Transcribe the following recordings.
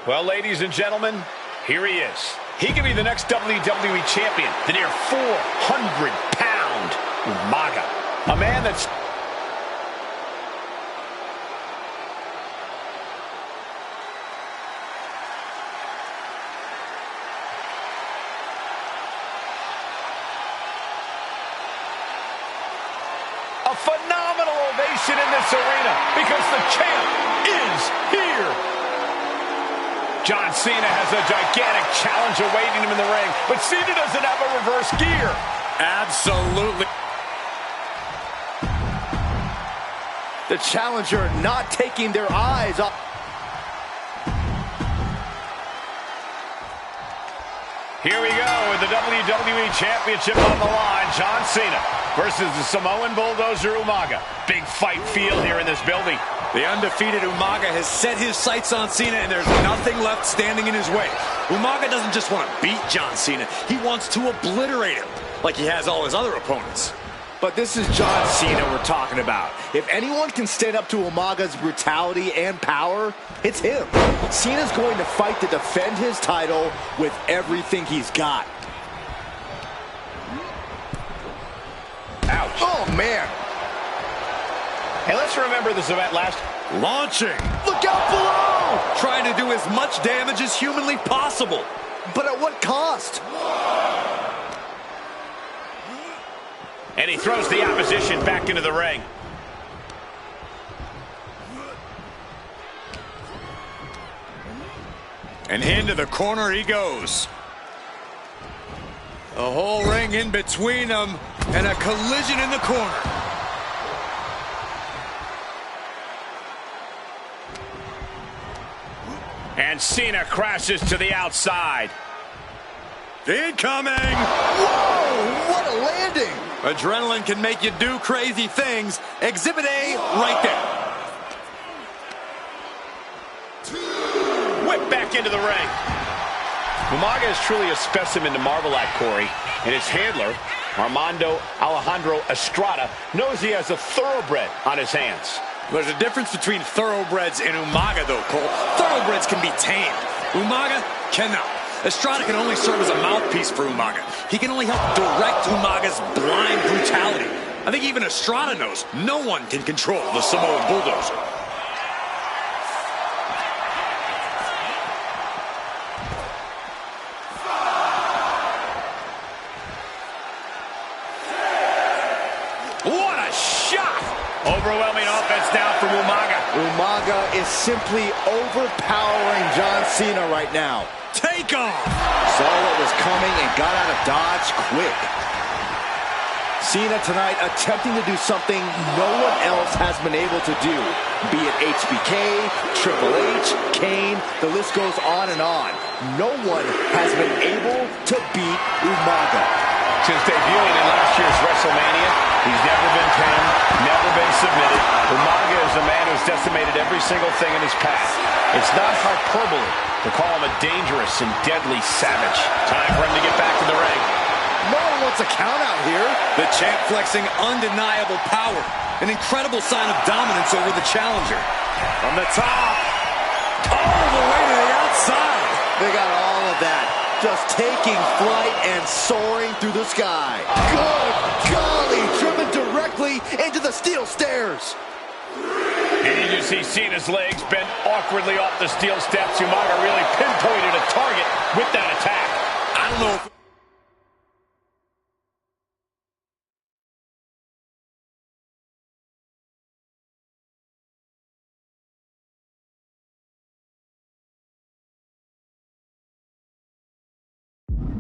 Well, ladies and gentlemen, here he is. He could be the next WWE champion, the near 400-pound Umaga. A man that's... a phenomenal ovation in this arena because the champ is here. John Cena has a gigantic challenge awaiting him in the ring, but Cena doesn't have a reverse gear. Absolutely. The challenger not taking their eyes off. Here we go with the WWE Championship on the line. John Cena versus the Samoan Bulldozer Umaga. Big fight field here in this building. The undefeated Umaga has set his sights on Cena, and there's nothing left standing in his way. Umaga doesn't just want to beat John Cena. He wants to obliterate him, like he has all his other opponents. But this is John Cena we're talking about. If anyone can stand up to Umaga's brutality and power, it's him. Cena's going to fight to defend his title with everything he's got. Ouch. Oh, man. Hey, let's remember this event last... Launching. Look out below! Trying to do as much damage as humanly possible. But at what cost? And he throws the opposition back into the ring. And into the corner he goes. The whole ring in between them, and a collision in the corner. And Cena crashes to the outside. Incoming! Whoa! What a landing! Adrenaline can make you do crazy things. Exhibit A right there. Whip back into the ring. Umaga is truly a specimen to marvel at, Corey. And his handler, Armando Alejandro Estrada, knows he has a thoroughbred on his hands. There's a difference between thoroughbreds and Umaga, though, Cole. Thoroughbreds can be tamed. Umaga cannot. Estrada can only serve as a mouthpiece for Umaga. He can only help direct Umaga's blind brutality. I think even Estrada knows no one can control the Samoan Bulldozer. What a shot! Overwhelming offense down from Umaga. Umaga is simply overpowering John Cena right now. Take off! Saw what was coming and got out of dodge quick. Cena tonight attempting to do something no one else has been able to do. Be it HBK, Triple H, Kane, the list goes on and on. No one has been able to beat Umaga. Since debuting in last year's WrestleMania, he's never been pinned, never been submitted. Umaga is a man who's decimated every single thing in his path. It's not hyperbole to call him a dangerous and deadly savage. Time for him to get back to the ring. No one wants a count out here. The champ flexing undeniable power. An incredible sign of dominance over the challenger. From the top. All the way to the outside. They got all of that. Just taking flight and soaring through the sky. Good golly, driven directly into the steel stairs. And you just see Cena's legs bent awkwardly off the steel steps. Umaga really pinpointed a target with that attack. I don't know if...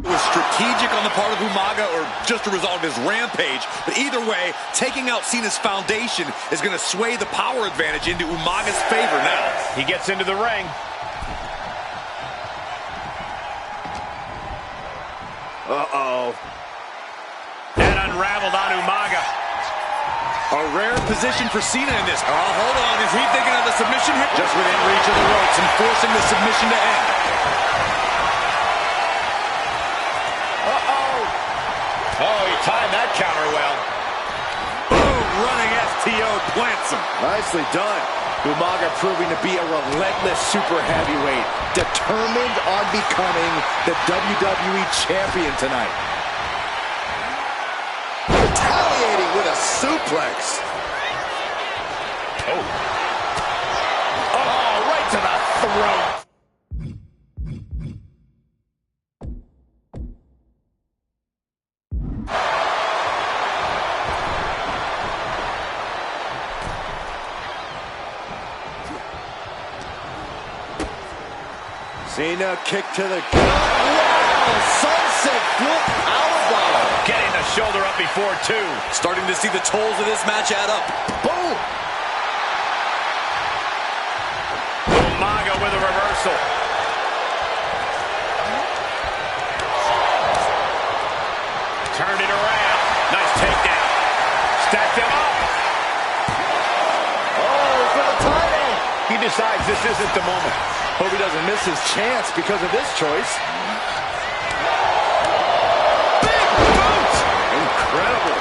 was strategic on the part of Umaga or just a result of his rampage, but either way, taking out Cena's foundation is going to sway the power advantage into Umaga's favor now. He gets into the ring. Uh-oh. And unraveled on Umaga. A rare position for Cena in this. Oh, hold on. Is he thinking of the submission hit? Just within reach of the ropes and forcing the submission to end. Oh, he timed that counter well. Boom, running STO power plants him. Nicely done. Umaga proving to be a relentless super heavyweight, determined on becoming the WWE champion tonight. Retaliating with a suplex. Oh, right to the throat. Cena kick to the gut. Wow! Sunset flip powerbomb. Getting the shoulder up before two. Starting to see the tolls of this match add up. Boom! Umaga with a reversal. Turned it around. Nice takedown. Stacked him up. Oh, for the title! He decides this isn't the moment. Hope he doesn't miss his chance because of this choice. Big boot! Incredible.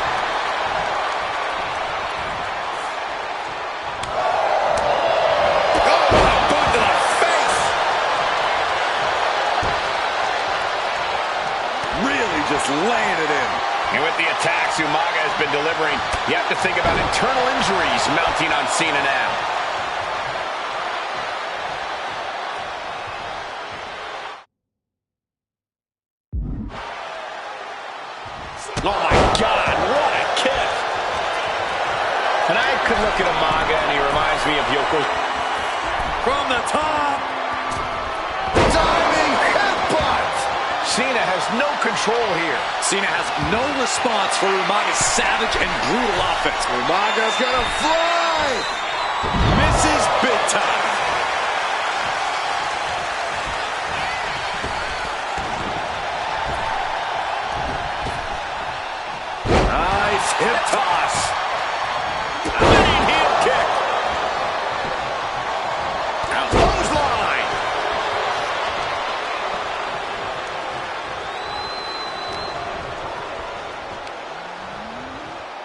Oh, a boot to the face! Really just laying it in. And with the attacks Umaga has been delivering, you have to think about internal injuries mounting on Cena now. Oh my God, what a kick! And I could look at Umaga and he reminds me of Yoko. From the top. Diving headbutt! Cena has no control here. Cena has no response for Umaga's savage and brutal offense. Umaga's gonna fly! Misses big time. Nice hip toss. Running heel kick. Now clothesline.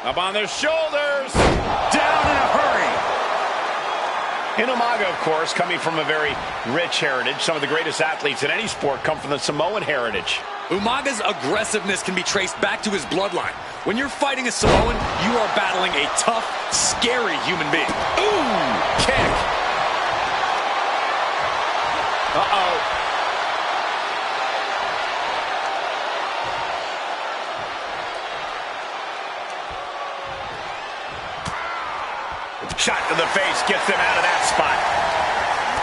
Up on their shoulders. Down in a hurry. And Umaga, of course, coming from a very rich heritage. Some of the greatest athletes in any sport come from the Samoan heritage. Umaga's aggressiveness can be traced back to his bloodline. When you're fighting a Samoan, you are battling a tough, scary human being. Ooh, kick. Uh-oh. Shot to the face gets him out of that spot.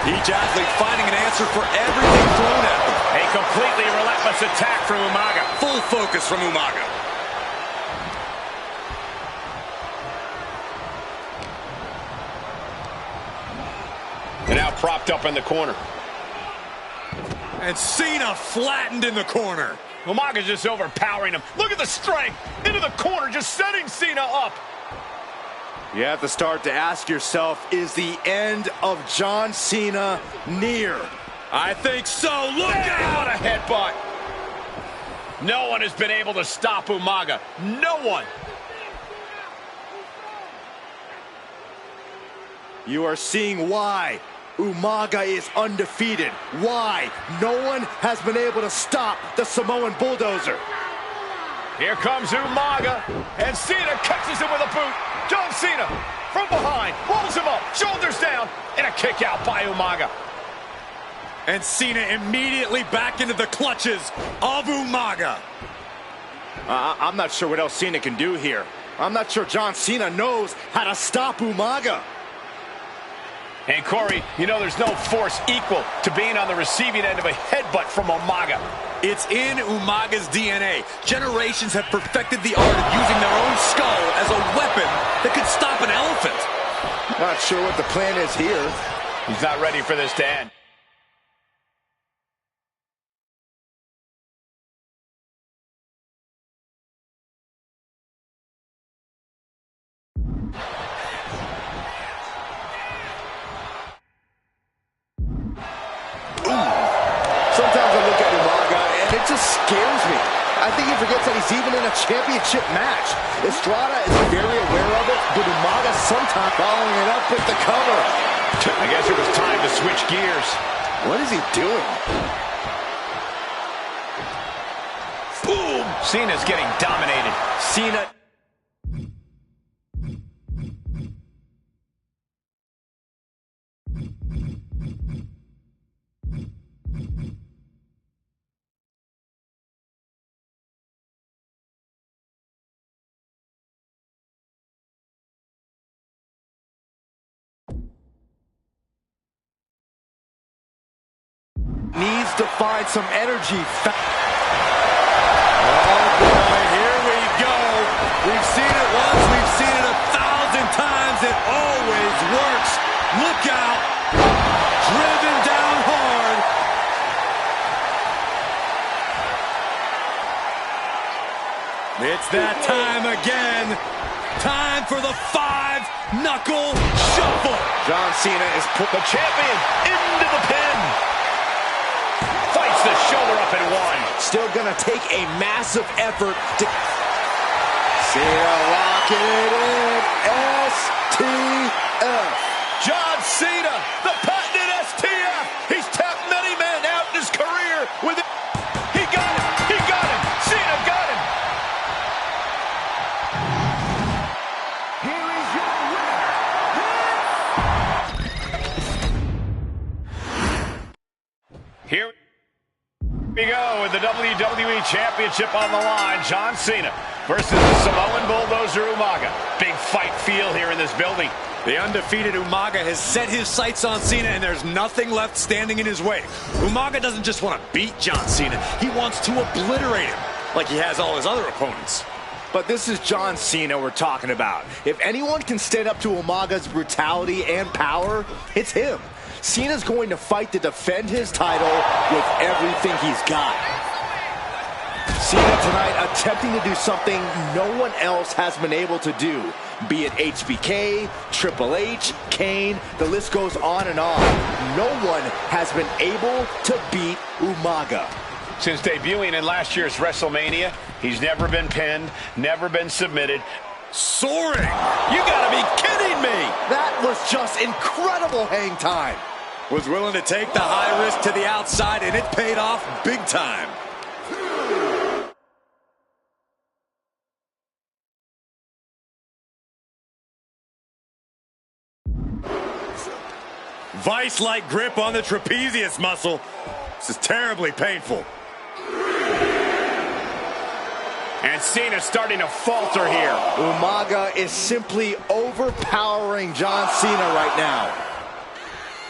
Each athlete finding an answer for everything thrown at them. A completely relentless attack from Umaga. Full focus from Umaga. And now propped up in the corner. And Cena flattened in the corner. Umaga's just overpowering him. Look at the strength. Into the corner, just setting Cena up. You have to start to ask yourself, is the end of John Cena near? I think so. Look What out! a headbutt. No one has been able to stop Umaga. No one. You are seeing why Umaga is undefeated. Why no one has been able to stop the Samoan bulldozer. Here comes Umaga, and Cena catches him with a boot. John Cena from behind, rolls him up, shoulders down, and a kick out by Umaga. And Cena immediately back into the clutches of Umaga. I'm not sure what else Cena can do here. I'm not sure John Cena knows how to stop Umaga. And Corey, you know there's no force equal to being on the receiving end of a headbutt from Umaga. It's in Umaga's DNA. Generations have perfected the art of using their own skull as a weapon that could stop an elephant. Not sure what the plan is here. He's not ready for this to end. Sometimes I look at Umaga and it just scares me. I think he forgets that he's even in a championship match. Estrada is very aware of it, but Umaga sometimes following it up with the cover. I guess it was time to switch gears. What is he doing? Boom! Cena's getting dominated. Cena. Needs to find some energy. Oh boy, here we go. We've seen it once, we've seen it 1,000 times. It always works. Look out. Driven down hard. It's that time again. Time for the 5-knuckle shuffle. John Cena is put The champion into the pin. Fights the shoulder up and one. still gonna take a massive effort to Cena locking it in. STF. John Cena, the patented STF. He's tapped many men out in his career with it. He got him. He got him. Cena got him. Here is your winner. Here we go with the WWE Championship on the line. John Cena versus the Samoan Bulldozer Umaga. Big fight feel here in this building. The undefeated Umaga has set his sights on Cena, and there's nothing left standing in his way. Umaga doesn't just want to beat John Cena. He wants to obliterate him, like he has all his other opponents. But this is John Cena we're talking about. If anyone can stand up to Umaga's brutality and power, it's him. Cena's going to fight to defend his title with everything he's got. Cena tonight attempting to do something no one else has been able to do. Be it HBK, Triple H, Kane, the list goes on and on. No one has been able to beat Umaga. Since debuting in last year's WrestleMania, he's never been pinned, never been submitted. Soaring! You gotta be kidding me! That was just incredible hang time. Was willing to take the high risk to the outside, and it paid off big time. Vice-like grip on the trapezius muscle. This is terribly painful. And Cena's starting to falter here. Umaga is simply overpowering John Cena right now.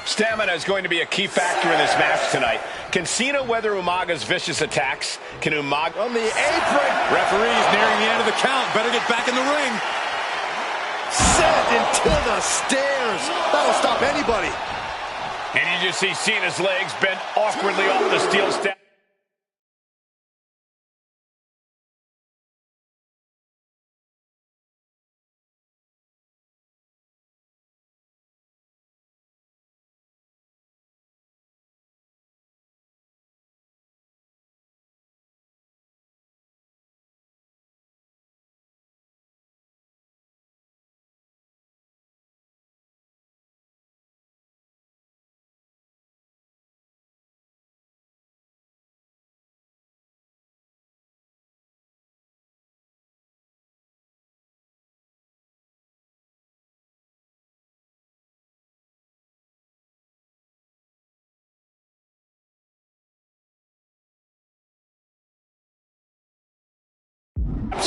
Stamina is going to be a key factor in this match tonight. Can Cena weather Umaga's vicious attacks? Can Umaga... On the apron. Referee's nearing the end of the count. Better get back in the ring. Sent into the stairs. That'll stop anybody. And you just see Cena's legs bent awkwardly off the steel step.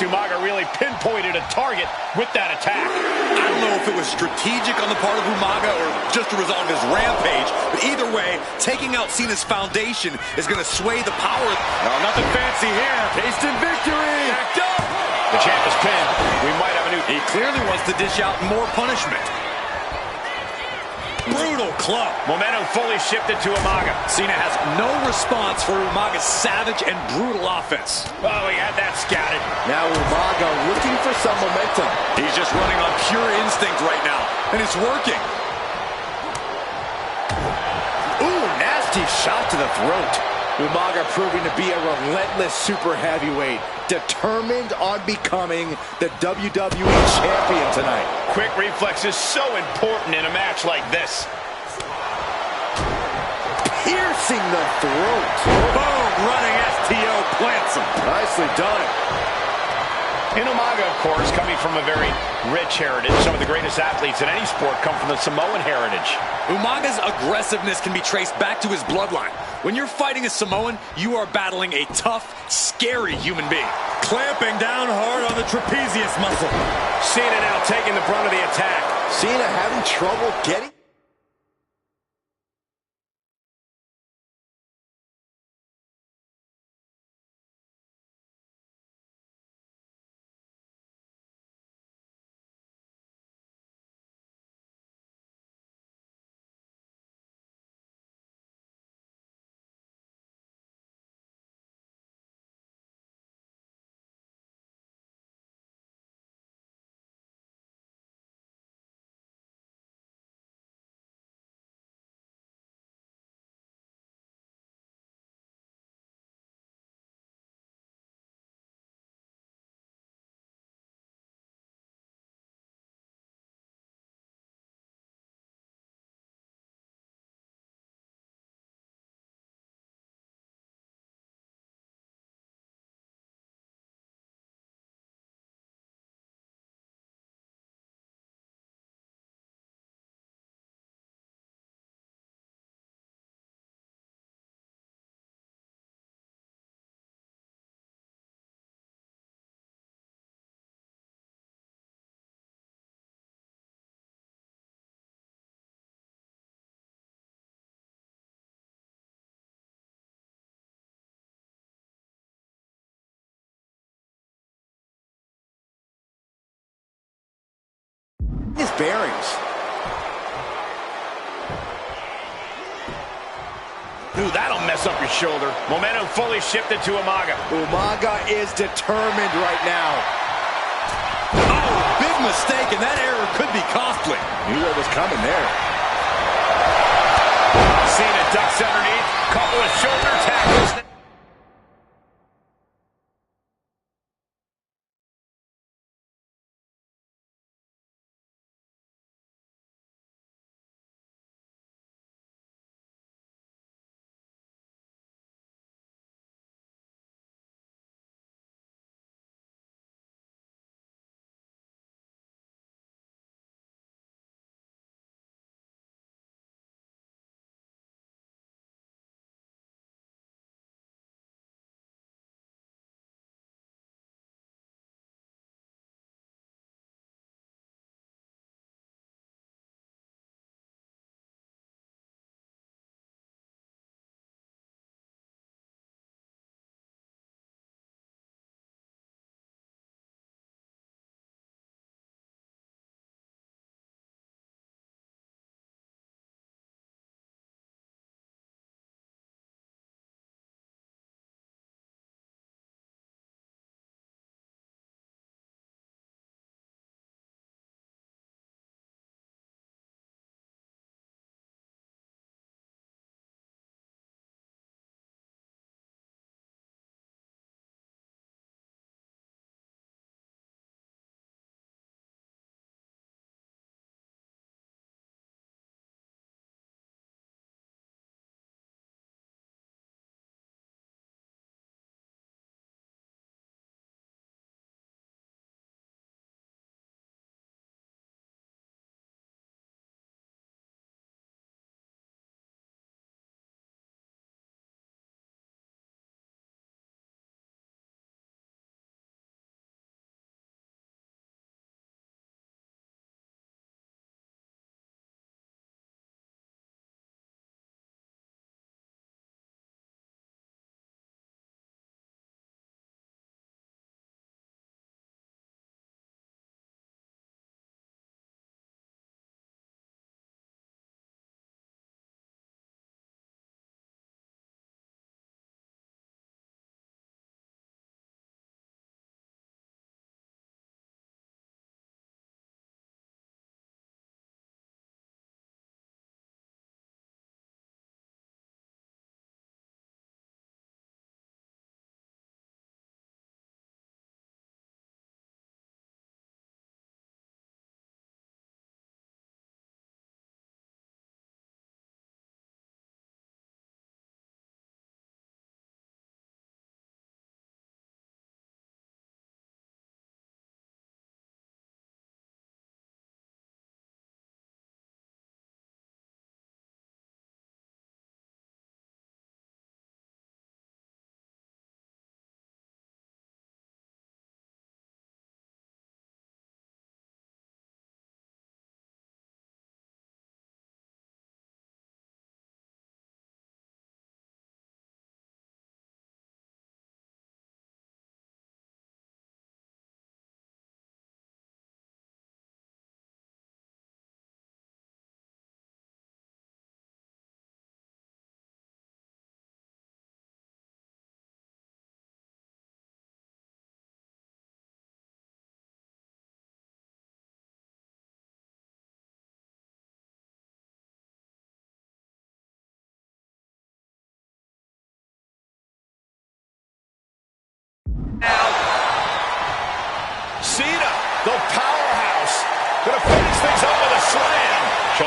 Umaga really pinpointed a target with that attack. I don't know if it was strategic on the part of Umaga or just a result of his rampage, but either way, taking out Cena's foundation is going to sway the power. No, nothing fancy here. Tasting victory. Backed up. The champ is pinned. We might have a new... He clearly wants to dish out more punishment. Brutal club. Momentum fully shifted to Umaga. Cena has no response for Umaga's savage and brutal offense. Oh, he had that scouted. Now Umaga looking for some momentum. He's just running on pure instinct right now, and it's working. Ooh, nasty shot to the throat. Umaga proving to be a relentless super heavyweight, determined on becoming the WWE champion tonight. quick reflex is so important in a match like this. Piercing the throat. Boom, running STO plants him. Nicely done. And Umaga, of course, coming from a very rich heritage. Some of the greatest athletes in any sport come from the Samoan heritage. Umaga's aggressiveness can be traced back to his bloodline. When you're fighting a Samoan, you are battling a tough, scary human being. Clamping down hard on the trapezius muscle. Cena now taking the brunt of the attack. Cena having trouble getting... his bearings. Ooh, that'll mess up your shoulder. Momentum fully shifted to Umaga. Umaga is determined right now. Oh, big mistake, and that error could be costly. Knew what was coming there. Cena ducks underneath, couple of shoulder tackles.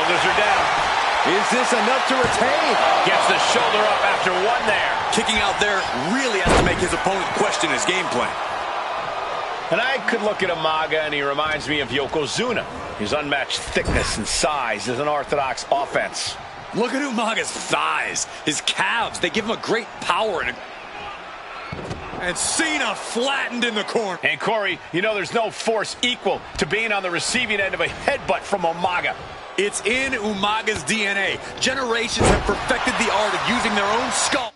Shoulders are down. Is this enough to retain? Gets the shoulder up after one there. Kicking out there really has to make his opponent question his game plan. And I could look at Umaga, and he reminds me of Yokozuna. His unmatched thickness and size is an orthodox offense. Look at Umaga's thighs, his calves. They give him a great power. And Cena flattened in the corner. And Corey, you know there's no force equal to being on the receiving end of a headbutt from Umaga. It's in Umaga's DNA. Generations have perfected the art of using their own skull.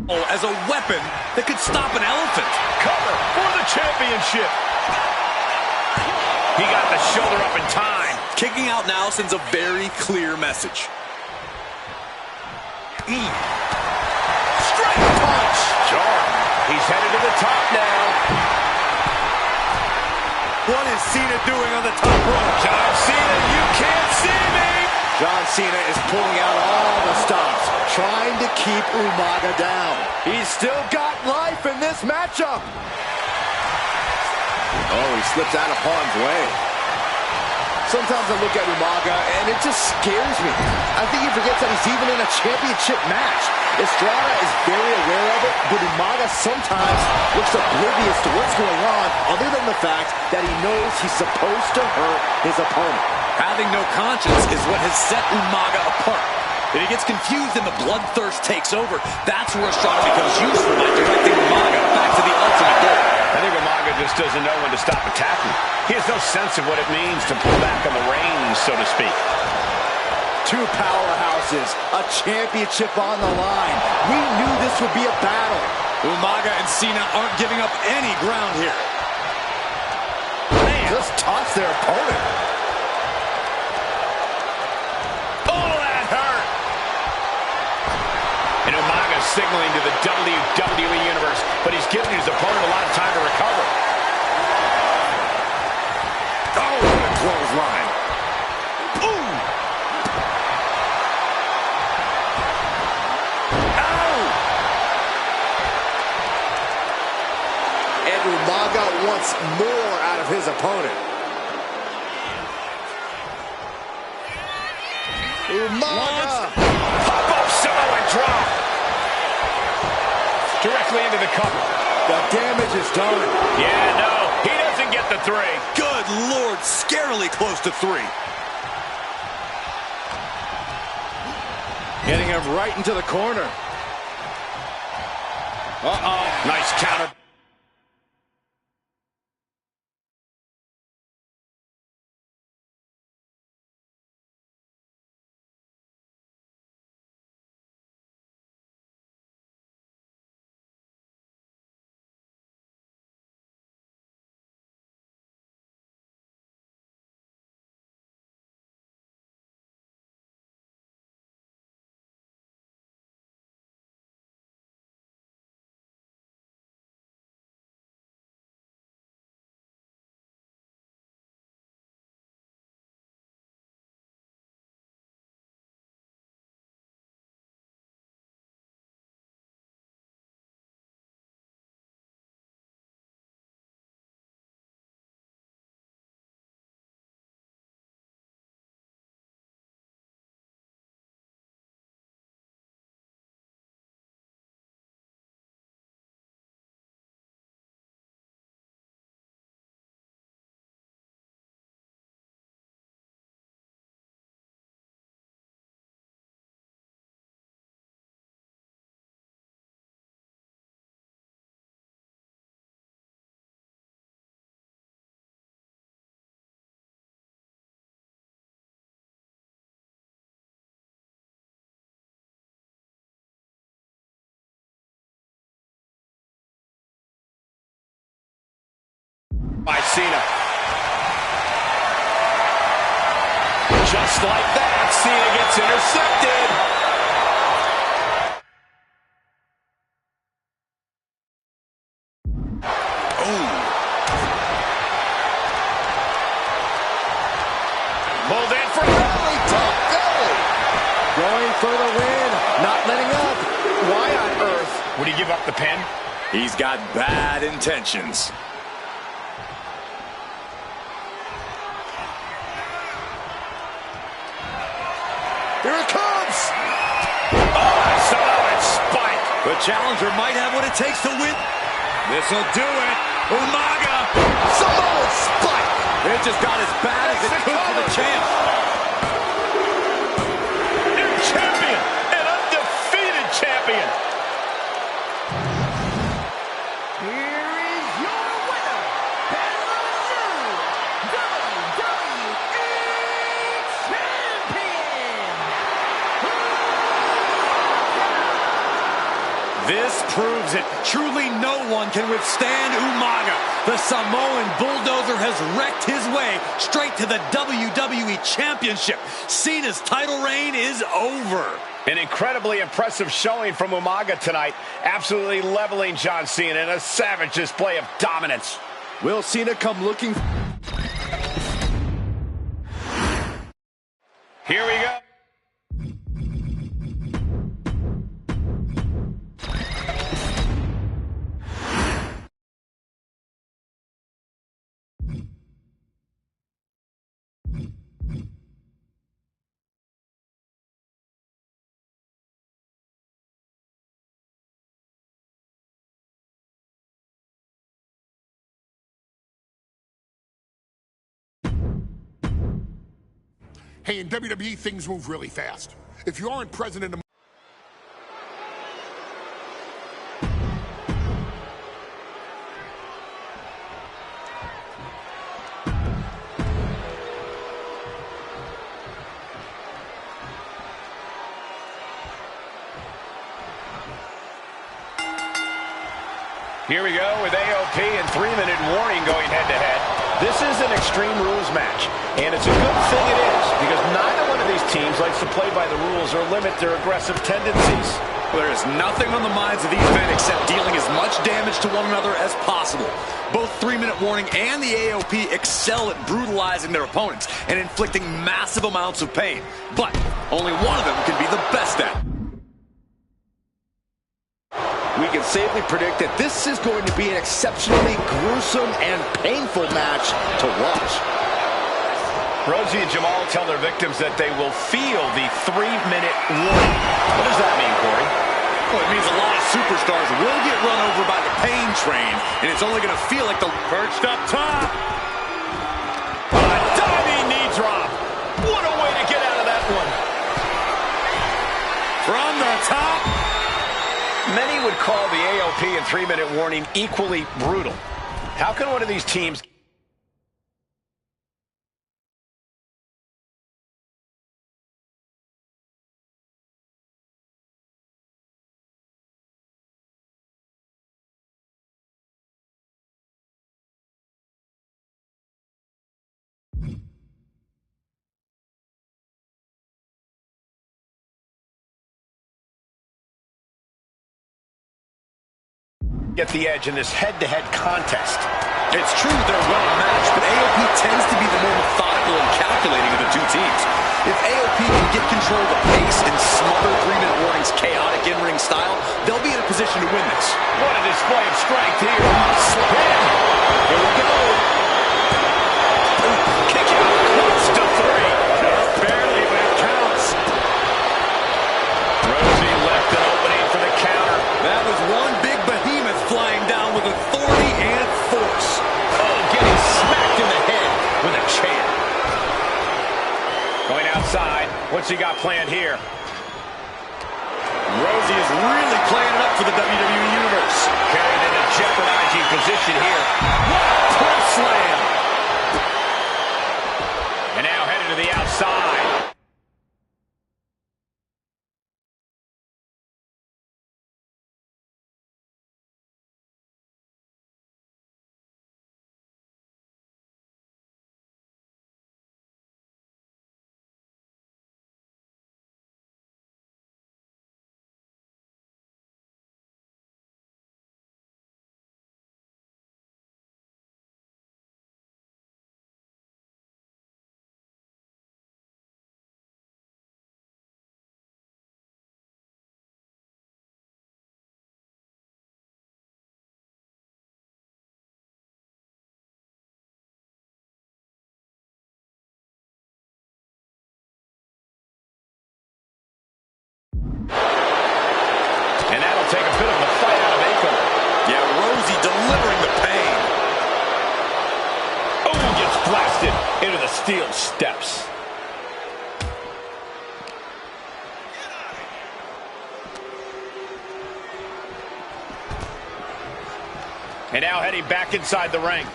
As a weapon that could stop an elephant. Cover for the championship. He got the shoulder up in time. Kicking out now sends a very clear message. Straight punch. Sure. He's headed to the top now. What is Cena doing on the top rope? John Cena, you can't see me. John Cena is pulling out all the stops, trying to keep Umaga down. He's still got life in this matchup. Oh, he slips out of harm's way. Sometimes I look at Umaga and it just scares me. I think he forgets that he's even in a championship match. Estrada is very aware of it, but Umaga sometimes looks oblivious to what's going on, other than the fact that he knows he's supposed to hurt his opponent. Having no conscience is what has set Umaga apart. If he gets confused and the bloodthirst takes over, that's where Estrada becomes useful by directing Umaga back to the ultimate goal. I think Umaga just doesn't know when to stop attacking. He has no sense of what it means to pull back on the reins, so to speak. Two powerhouses, a championship on the line. We knew this would be a battle. Umaga and Cena aren't giving up any ground here. Man, just toss their opponent. And Umaga's signaling to the WWE Universe, but he's giving his opponent a lot of time to recover. Oh, what a clothesline. Ooh. Ow. And Umaga wants more out of his opponent. Umaga! Pop-up Samoan drop! Directly into the cover. The damage is done. Yeah, no, he doesn't get the three. Good Lord, scarily close to 3. Getting him right into the corner. Uh-oh. Nice counter. By Cena. Just like that, Cena gets intercepted. Oh. Pulled in for belly to belly. Going for the win. Not letting up. Why on earth would he give up the pin? He's got bad intentions. Here it comes. Oh, Samoan spike. The challenger might have what it takes to win. This'll do it. Umaga. Samoan spike. It just got as bad as it could for the champ. New champion. An undefeated champion. Here is your winner, and the new WWE Champion. This proves it. Truly no one can withstand Umaga. The Samoan bulldozer has wrecked his way straight to the WWE Championship. Cena's title reign is over. An incredibly impressive showing from Umaga tonight. Absolutely leveling John Cena in a savage display of dominance. Will Cena come looking? Here we go. Hey, in WWE, things move really fast. If you aren't present in the... Here we go with AOP and 3-minute warning going head-to-head. This is an Extreme Rules match, and it's a good thing it is, because neither one of these teams likes to play by the rules or limit their aggressive tendencies. There is nothing on the minds of these men except dealing as much damage to one another as possible. Both 3-minute warning and the AOP excel at brutalizing their opponents and inflicting massive amounts of pain. But only one of them can be the best at it. We can safely predict that this is going to be an exceptionally gruesome and painful match to watch. Rosie and Jamal tell their victims that they will feel the 3-minute warning. What does that mean, Corey? Well, it means a lot of superstars will get run over by the pain train, and it's only going to feel like the perched up top. A diving knee drop. What a way to get out of that one. From the top. Many would call the AOP and 3-minute warning equally brutal. How can one of these teams get the edge in this head-to-head contest? It's true they're well matched, but AOP tends to be the more methodical and calculating of the two teams. If AOP can get control of the pace and smother 3-minute warning's chaotic in-ring style, they'll be in a position to win this. What a display of strength here. Slip in. Here we go. Kick out. Close to 3. Just barely, but it counts. Rosie left an opening for the counter. That was one big behemoth flying down with authority and force. Oh, getting smacked in the head with a chair. Going outside. What's he got planned here? Rosie is really playing it up for the WWE Universe. Carried in a jeopardizing position here. What a press slam. And now headed to the outside. blasted into the steel steps. And now heading back inside the ring.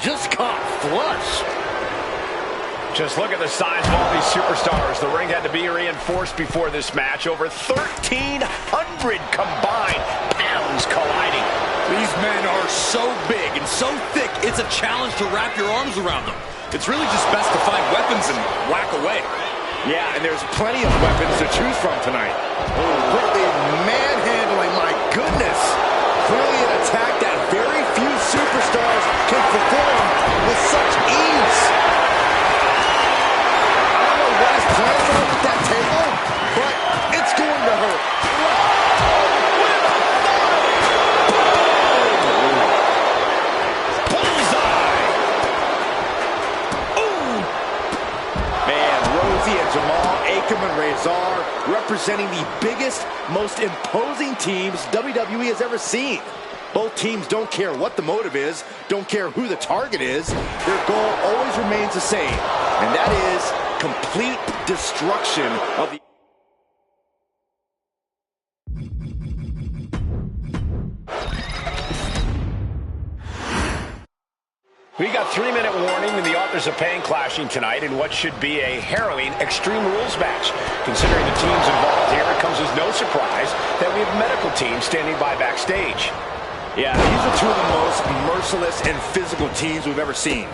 Just caught flush. Just look at the size of all these superstars. The ring had to be reinforced before this match. Over 1,300 combined pounds colliding. These men are so big and so thick, it's a challenge to wrap your arms around them. It's really just best to find weapons and whack away. Yeah, and there's plenty of weapons to choose from tonight. Oh, really manhandling, my goodness. Clearly an attack that very few superstars can perform with such ease. I don't know what his plans are with that table, but it's going to hurt. Jamal, Akam, and Razor representing the biggest, most imposing teams WWE has ever seen. Both teams don't care what the motive is, don't care who the target is. Their goal always remains the same, and that is complete destruction of the... We got 3-minute warning and the authors of pain clashing tonight in what should be a harrowing Extreme Rules match. Considering the teams involved here, it comes as no surprise that we have medical teams standing by backstage. Yeah, these are two of the most merciless and physical teams we've ever seen.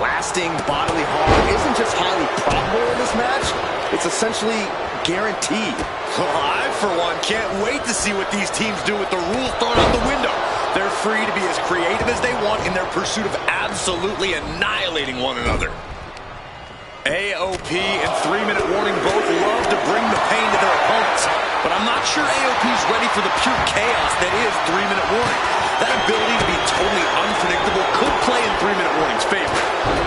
Lasting bodily harm isn't just highly probable in this match, it's essentially guaranteed. I, for one, can't wait to see what these teams do with the rules thrown out the window. They're free to be as creative as they want in their pursuit of absolutely annihilating one another. AOP and 3-minute warning both love to bring the pain to their opponents, but I'm not sure AOP's ready for the pure chaos that is 3-minute warning. That ability to be totally unpredictable could play in 3-minute warning's favor.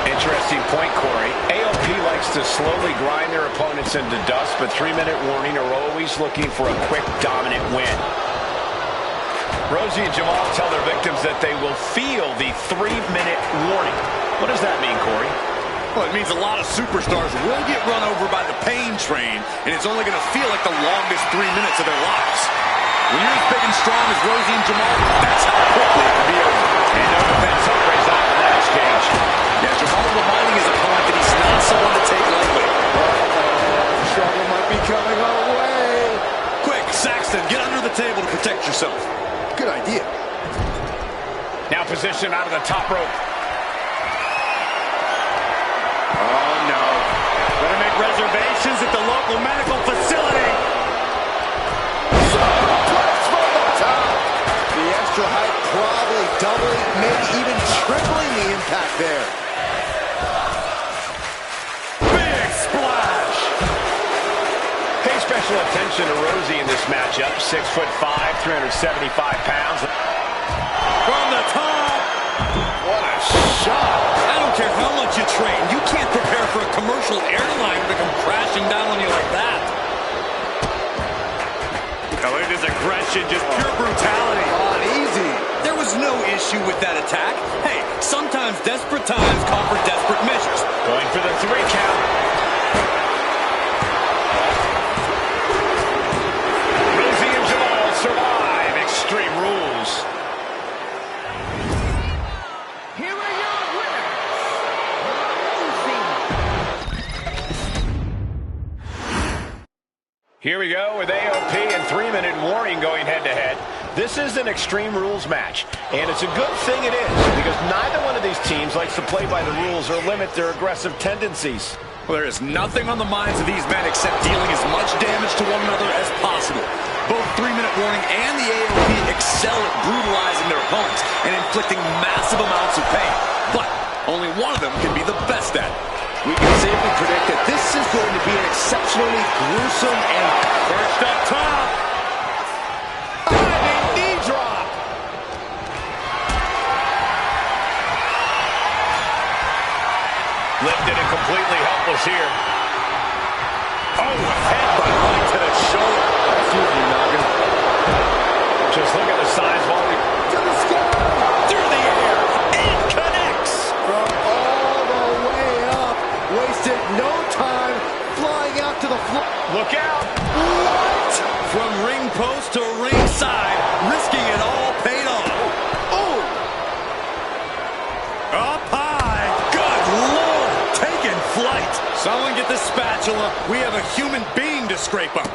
Interesting point, Corey. AOP likes to slowly grind their opponents into dust, but 3-minute warning are always looking for a quick, dominant win. Rosie and Jamal tell their victims that they will feel the 3-minute warning. What does that mean, Corey? Well, it means a lot of superstars will get run over by the pain train, and it's only going to feel like the longest 3 minutes of their lives. When you're as big and strong as Rosie and Jamal, that's how quickly it can be over. And no defense upgrades out in that exchange. Yeah, Jamal reminding his opponent that he's not someone to take lightly. Trouble might be coming our way. Quick, Saxton, get under the table to protect yourself. Good idea. Now positioned out of the top rope. Oh, no. Better make reservations at the local medical facility. Superplex from the top. The extra height probably doubling, maybe even tripling the impact there. Big splash. Pay special attention to Rosie in this matchup. 6'5", 375 pounds. From the top. What a shot. I don't care how much you train. You can't prepare for a commercial airliner to come crashing down on you like that. Oh, it is aggression, just pure brutality. On easy. There was no issue with that attack. Hey, sometimes desperate times call for desperate measures. Going for the 3 count. Rosie and Jamal survive Extreme Rules. Here are your winners, Rosie. Here we go with AOP and 3-minute warning going head-to-head. This is an Extreme Rules match, and it's a good thing it is, because neither one of these teams likes to play by the rules or limit their aggressive tendencies. Well, there is nothing on the minds of these men except dealing as much damage to one another as possible. Both 3-minute warning and the AOP excel at brutalizing their opponents and inflicting massive amounts of pain. But only one of them can be the best at it. We can safely predict that this is going to be an exceptionally gruesome and First up top. diving knee drop. Lifted and completely helpless here. Oh, a headbutt right to the shoulder. Excuse me, Noggin. Just look at the size of all the... To the sky. Through the air. It connects. From all the floor. Look out. What? From ring post to ringside, risking it all paid off. Oh! Up high. Good Lord. Taking flight. Someone get the spatula. We have a human being to scrape up.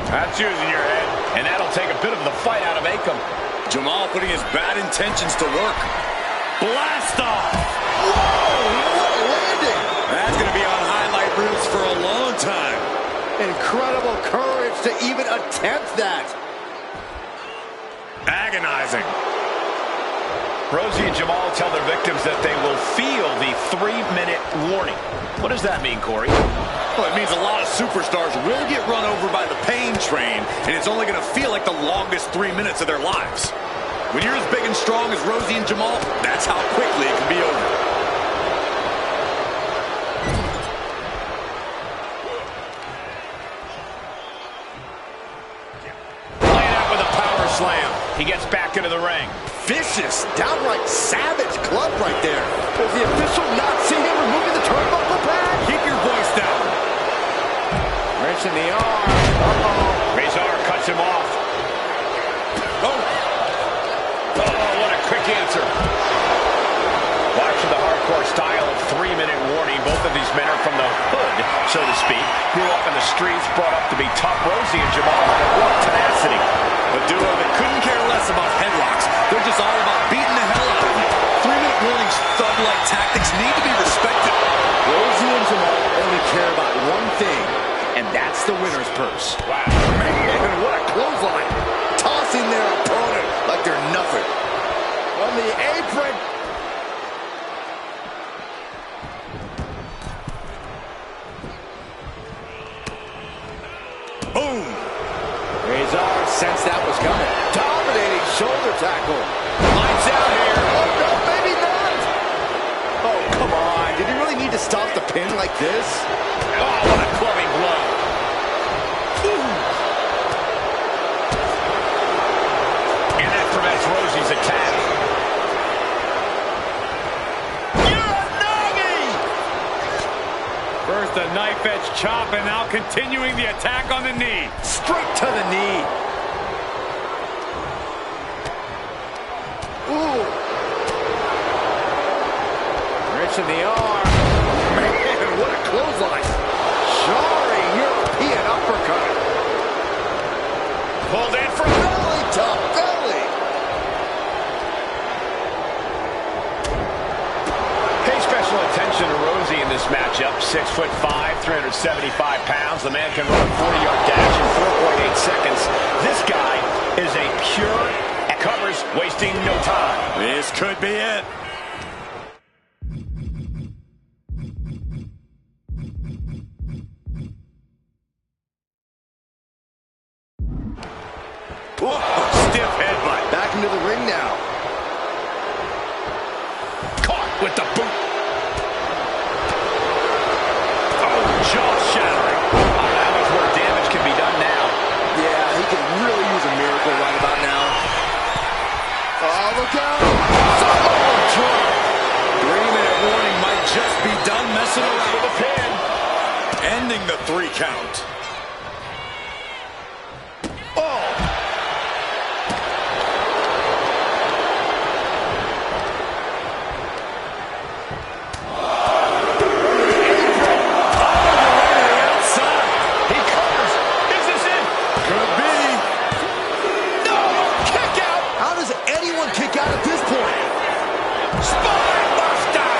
That's using your head. And that'll take a bit of the fight out of Akam. Jamal putting his bad intentions to work. Blast off. Whoa! What a landing! That's going to be on highlight reels for a long time. Incredible courage to even attempt that. Agonizing. Rosie and Jamal tell their victims that they will feel the 3-minute warning. What does that mean, Corey? Well, it means a lot of superstars will get run over by the pain train, and it's only going to feel like the longest 3 minutes of their lives. When you're as big and strong as Rosie and Jamal, that's how quickly it can be over. Laying out with a power slam. He gets back into the ring. Vicious, downright savage club right there. Does the official not see him removing the turnbuckle pad? Keep your voice down. Wrench in the arm. Uh-oh. Razor cuts him off. Oh. Oh, what a quick answer. Watching the hardcore style of 3-minute warning. Both of these men are from the hood, so to speak. Grew up in the streets, brought up to be tough. Rosie and Jamal had what tenacity. A duo that couldn't care less about headlocks. They're just all about beating the hell out of you. 3-minute warnings, thug-like tactics need to be respected. Rosie and Jamal only care about one thing, and that's the winner's purse. Wow. Man, what a clothesline. Tossing their opponent like they're nothing. On the apron. Boom. Razor sensed that was coming. Dominating shoulder tackle. Lights out here. Oh, no, maybe not. Oh, come on. Did he really need to stop the pin like this? Oh, what a clubbing blow. And that prevents Rosie's attack. First a knife edge chop, and now continuing the attack on the knee. Straight to the knee. Ooh. Wrench in the arm. Man, what a clothesline. Jarring European uppercut. Pulled in for Belly to belly. Pay special attention to Rosie in this matchup. 6'5", 375 pounds. The man can run a 40-yard dash in 4.8 seconds. This guy is a pure covers, wasting no time. This could be it. Whoa, stiff headbutt. Back into the ring now. Caught with the boot. Oh, jaw-shattering. That was where damage can be done now. Yeah, he could really use a miracle right about now. Oh, look out. Oh, drop. 3-minute warning might just be done messing around. For the pin. Ending the 3 count. Oh. He covers. Is this it? Could be. No. Kick out. How does anyone kick out at this point? Spine buster.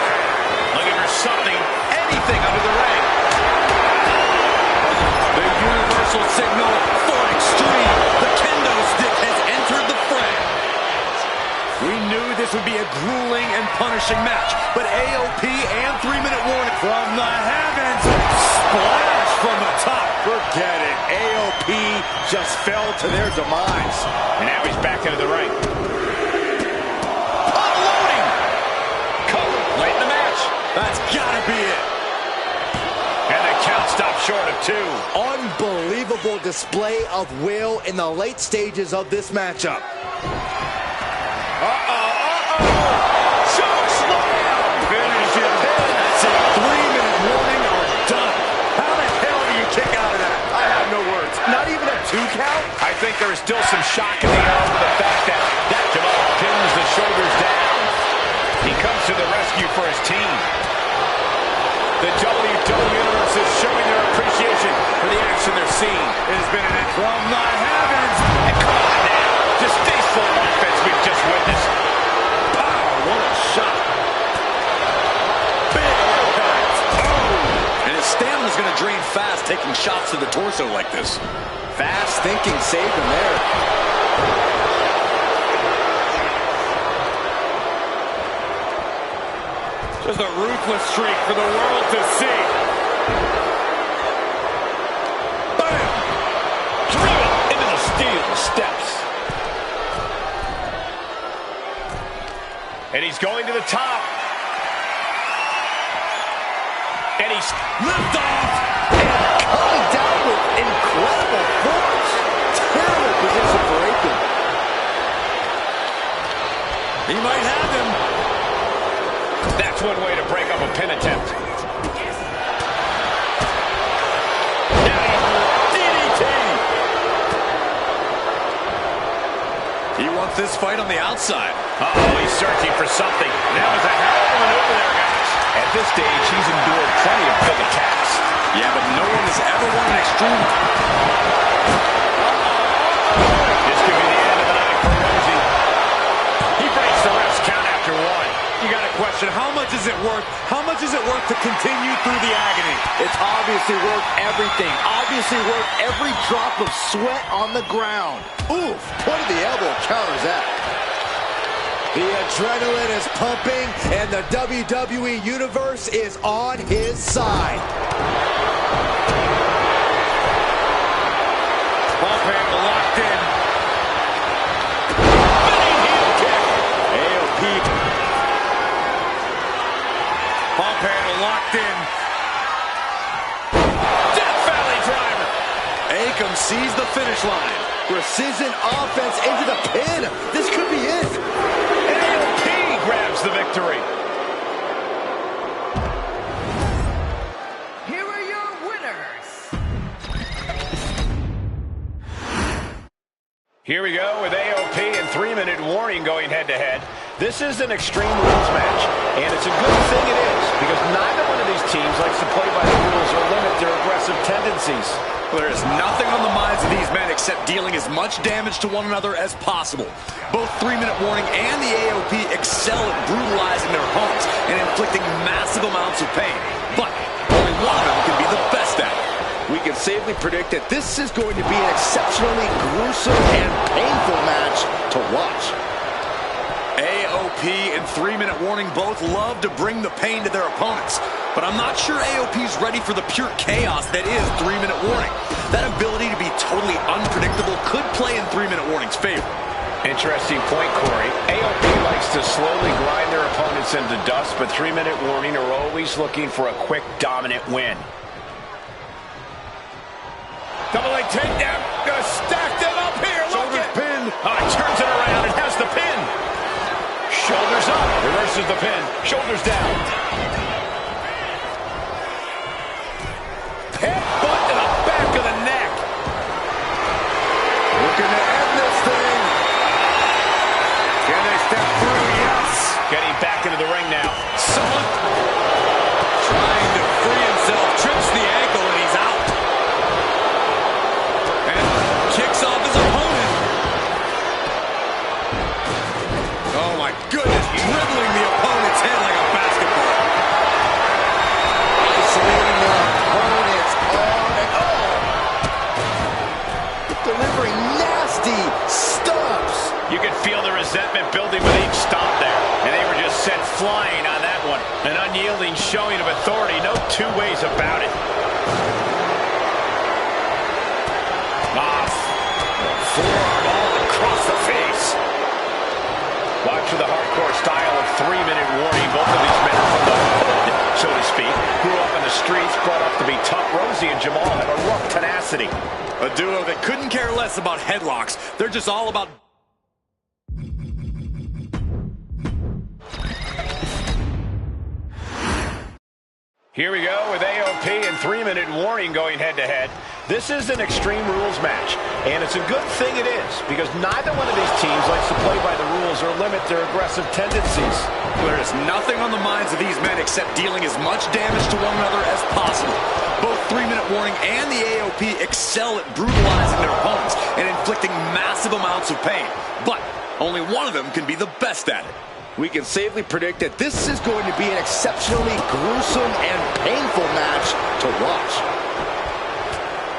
Looking for something, anything under the ring. The universal signal for extreme. The kendo stick has entered the fray. We knew this would be a grueling and punishing match, but AOP and 3-minute warning from the heavens. Splash from the top. Forget it. AOP just fell to their demise. And now he's back into the ring. Unloading. Cover late in the match. That's gotta be it. And the count stopped short of 2. Unbelievable display of will in the late stages of this matchup. Choke slam. Finish it. That's it. 3-minute warning or done. How the hell do you kick out of that? count? I think there is still some shock in the air over the fact that Jamal pins the shoulders down. He comes to the rescue for his team. The WWE Universe is showing their appreciation for the action they're seeing. It has been an from the heavens. And come on now. Distasteful offense we've just witnessed. Pow, what a shot. Big impact. Oh. And his stamina's going to drain fast taking shots to the torso like this. Fast thinking saved him there. Just a ruthless streak for the world to see. Bam! Driven into the steel steps. And he's going to the top. And he's lift off. And coming down with incredible force. Terrible position for Aiken. He might have him. That's one way to break up a pin attempt. DDT! He wants this fight on the outside. Uh-oh, he's searching for something. That was a hell of a maneuver there, guys. At this stage, he's endured plenty of big attacks. Yeah, but no one has ever won an extreme. This could be the end of the night for Rosie. He breaks the ref's count after one. You got to question, how much is it worth? How much is it worth to continue through the agony? It's obviously worth everything. Obviously worth every drop of sweat on the ground. Oof, what did the elbow counters that? The adrenaline is pumping, and the WWE Universe is on his side. Bump handle locked in. Spinning heel kick. AOP. Bump handle locked in. Death Valley driver. Akam sees the finish line. Precision offense into the pin. This could be it. And AOP grabs the victory. Here are your winners. Here we go with AOP and 3-minute warning going head-to-head. This is an Extreme Rules match, and it's a good thing it is, because neither one of these teams likes to play by the rules or limit their aggressive tendencies. There is nothing on the minds of these men except dealing as much damage to one another as possible. Both 3-minute warning and the AOP excel at brutalizing their opponents and inflicting massive amounts of pain. But only one of them can be the best at it. We can safely predict that this is going to be an exceptionally gruesome and painful match to watch. AOP and 3-minute warning both love to bring the pain to their opponents. But I'm not sure AOP's ready for the pure chaos that is 3-minute warning. That ability to be totally unpredictable could play in 3-minute warning's favor. Interesting point, Corey. AOP likes to slowly grind their opponents into dust, but 3-minute warning are always looking for a quick, dominant win. Double leg takedown. Gonna stack them up here. Look at Pin. Oh, he turns it around and has the pin. Shoulders up. Reverses the pin. Shoulders down. Headbutt to the back of the neck. Looking to end this thing. Can they step through? Yes. Getting back into the ring now. Someone trying to free himself. Trips the ankle and he's out. And kicks off his opponent. Oh my goodness. Dribbling the opponent's head like a basketball. Isolating their opponents on and on. Delivering nasty stumps. You could feel the resentment building with each stomp there. And they were just sent flying on that one. An unyielding showing of authority. No two ways about it. Forearm all across the face. Watch for the hardcore style of 3-minute warning. Both of these men are from the hood, so to speak. Grew up in the streets, brought up to be tough. Rosie and Jamal have a rough tenacity. A duo that couldn't care less about headlocks. They're just all about... Here we go with AOP and 3-minute warning going head-to-head. This is an Extreme Rules match, and it's a good thing it is, because neither one of these teams likes to play by the rules or limit their aggressive tendencies. There is nothing on the minds of these men except dealing as much damage to one another as possible. Both 3-minute warning and the AOP excel at brutalizing their opponents and inflicting massive amounts of pain. But only one of them can be the best at it. We can safely predict that this is going to be an exceptionally gruesome and painful match to watch.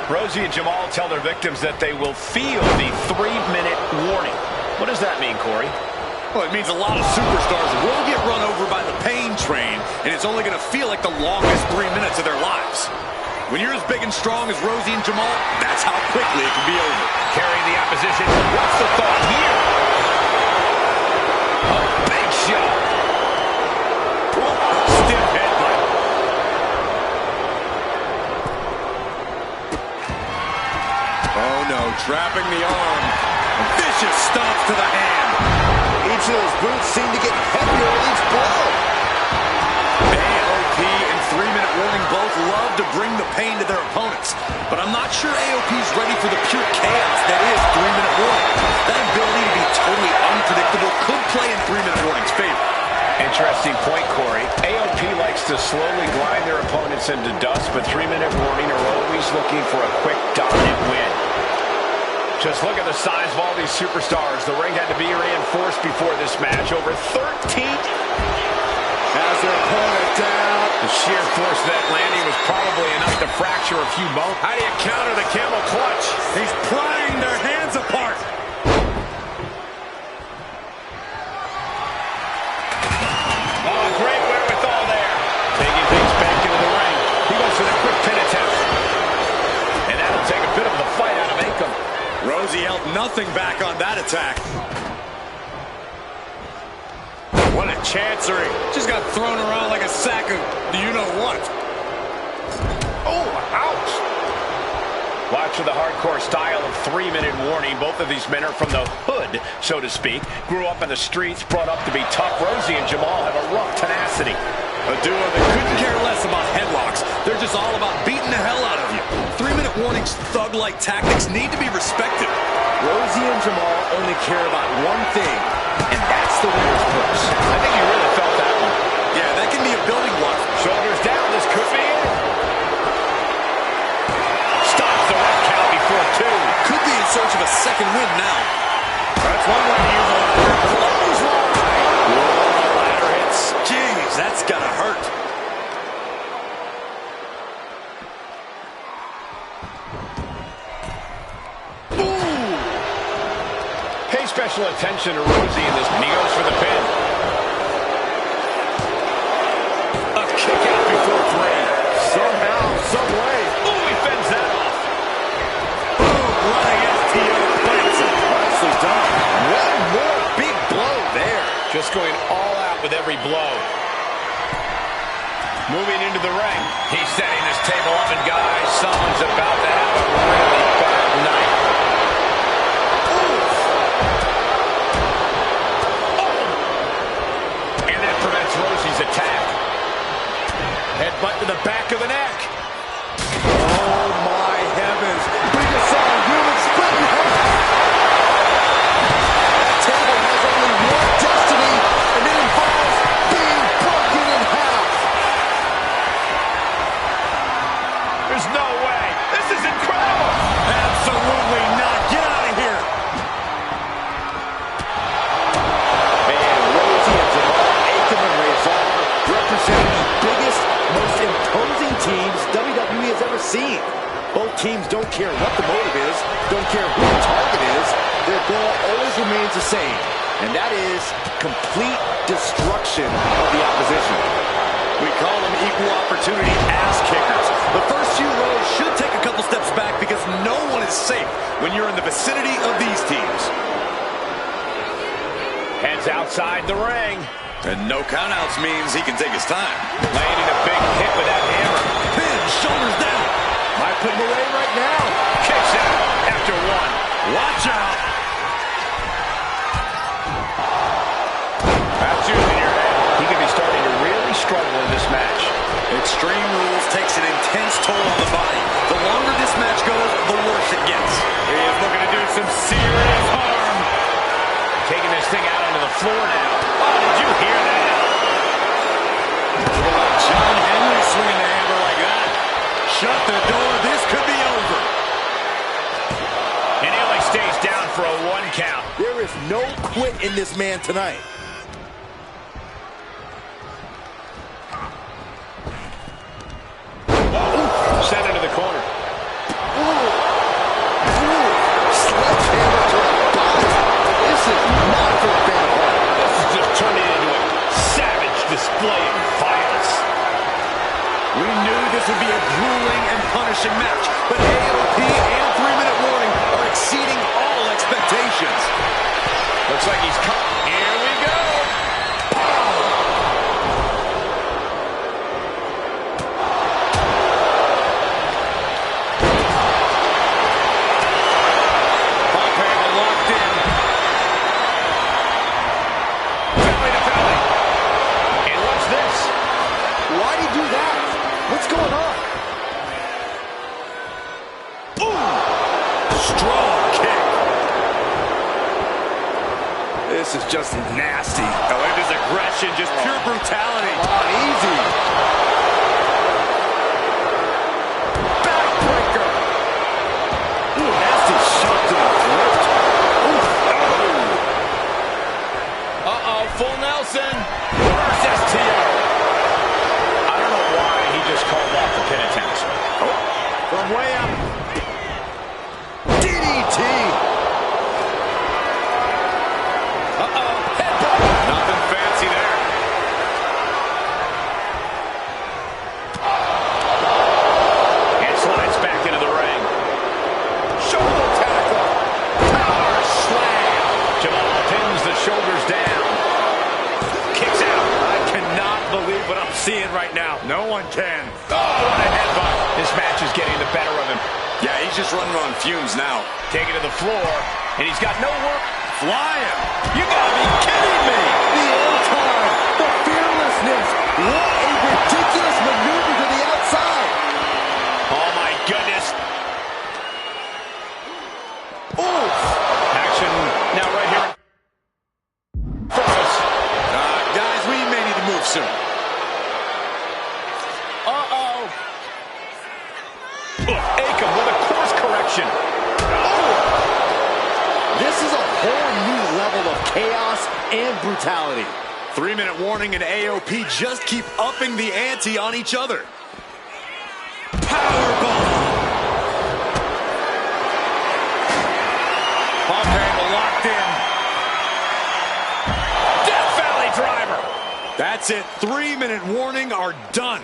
Rosie and Jamal tell their victims that they will feel the 3-minute warning. What does that mean, Corey? Well, it means a lot of superstars will get run over by the pain train, and it's only going to feel like the longest 3 minutes of their lives. When you're as big and strong as Rosie and Jamal, that's how quickly it can be over. Carrying the opposition. What's the thought here? A big shot. Stiff headbutt. Oh no, trapping the arm. A vicious stomp to the hand. Each of those boots seem to get heavier with each blow. AOP and 3-minute warning both love to bring the pain to their opponents. But I'm not sure AOP's ready for the pure chaos that is 3-minute warning. That ability to be totally unpredictable could play in 3-minute warning's favor. Interesting point, Corey. AOP likes to slowly grind their opponents into dust, but 3-minute warning are always looking for a quick, dominant win. Just look at the size of all these superstars. The ring had to be reinforced before this match. Over 13. Has their opponent down. The sheer force of that landing was probably enough to fracture a few bones. How do you counter the camel clutch? He's prying their hands apart. Oh, great wherewithal there. Taking things back into the ring. He goes for the quick pin attempt. And that'll take a bit of the fight out of Akam. Rosie held nothing back on that attack. What a chancery. Just got thrown around like a sack of you-know-what. Oh, ouch. Watch for the hardcore style of 3-minute warning. Both of these men are from the hood, so to speak. Grew up in the streets, brought up to be tough. Rosie and Jamal have a rough tenacity. A duo that couldn't care less about headlocks. They're just all about beating the hell out of you. 3-minute warning's thug-like tactics need to be respected. Rosie and Jamal only care about one thing, and that's the winner's purse. I think you really felt that one. Yeah, that can be a building block. Shoulders down, this could be it. Stops the ref count before 2. Could be in search of a second win now. That's one way to use a ladder. Clothesline. Whoa, ladder hits. Jeez, that's gotta hurt. Pay special attention to Rosie in this. And he goes for the pin. A kick out before 3. Somehow, some way. Ooh, he fends that off. Boom, running STO plants it. Nicely done. One more big blow there. Just going all out with every blow. Moving into the ring. He's setting this table up, and guys, someone's about to have a really bad night. Rosie's attack. Headbutt to the back of the neck. Oh, my heavens. Bring us on, human split in half. That table has only one destiny, and it involves being broken in half. There's no way. This is incredible. Absolutely not. Get out of here. And Rosie and Jamal, representing the biggest, most imposing teams WWE has ever seen. Both teams don't care what the motive is, don't care who the target is. Their goal always remains the same, and that is complete destruction of the opposition. We call them equal opportunity ass kickers. The first few rows should take a couple steps back because no one is safe when you're in the vicinity of these teams. Heads outside the ring. And no countouts means he can take his time. Landing a big hit with that hammer. Pin, shoulders down. Might put him away right now. Kicks out after 1. Watch out. That's using your head. He could be starting to really struggle in this match. Extreme Rules takes an intense toll on the body. The longer this match goes, worse it gets. He is looking to do some serious harm. Taking this thing out onto the floor now. Oh, did you hear that? John Henry swinging the hammer like that. Shut the door. This could be over. And he only stays down for a 1 count. There is no quit in this man tonight. Sent into the corner. Sledgehammer to the body. This is not for the fan of heart. This is just turning into a savage display of violence. We knew this would be a grueling and punishing match, but AOP and 3-minute warning are exceeding all expectations. Looks like he's caught. Here we go. Why'd he do that? What's going on? Strong kick. This is just nasty. Oh, it is aggression, just pure brutality. Come on, easy. Backbreaker. Ooh, nasty shot to the throat. Uh-oh, full Nelson. Reverse STO. I don't know why he just called off the pin attempt. Oh, from way up. DDT. Uh-oh, headbutt. Nothing fancy there. And slides back into the ring. Shoulder tackle. Power slam. Jamal pins the shoulders down. Kicks out. I cannot believe what I'm seeing right now. No one can. Oh, what a headbutt. This match is getting the better of him. Yeah, he's just running on fumes now. Taking to the floor, and he's got no work. Flying. You gotta be kidding me. The air-time. The fearlessness. What a ridiculous maneuver to the outside. Oh, my goodness. Oof. Action now right here. Focus. Guys, we may need to move soon. Uh-oh. Akam with a course correction. This is a whole new level of chaos and brutality. 3-minute warning and AOP just keep upping the ante on each other. Powerbomb. Pump handle locked in. Death Valley driver. That's it. 3-minute warning are done.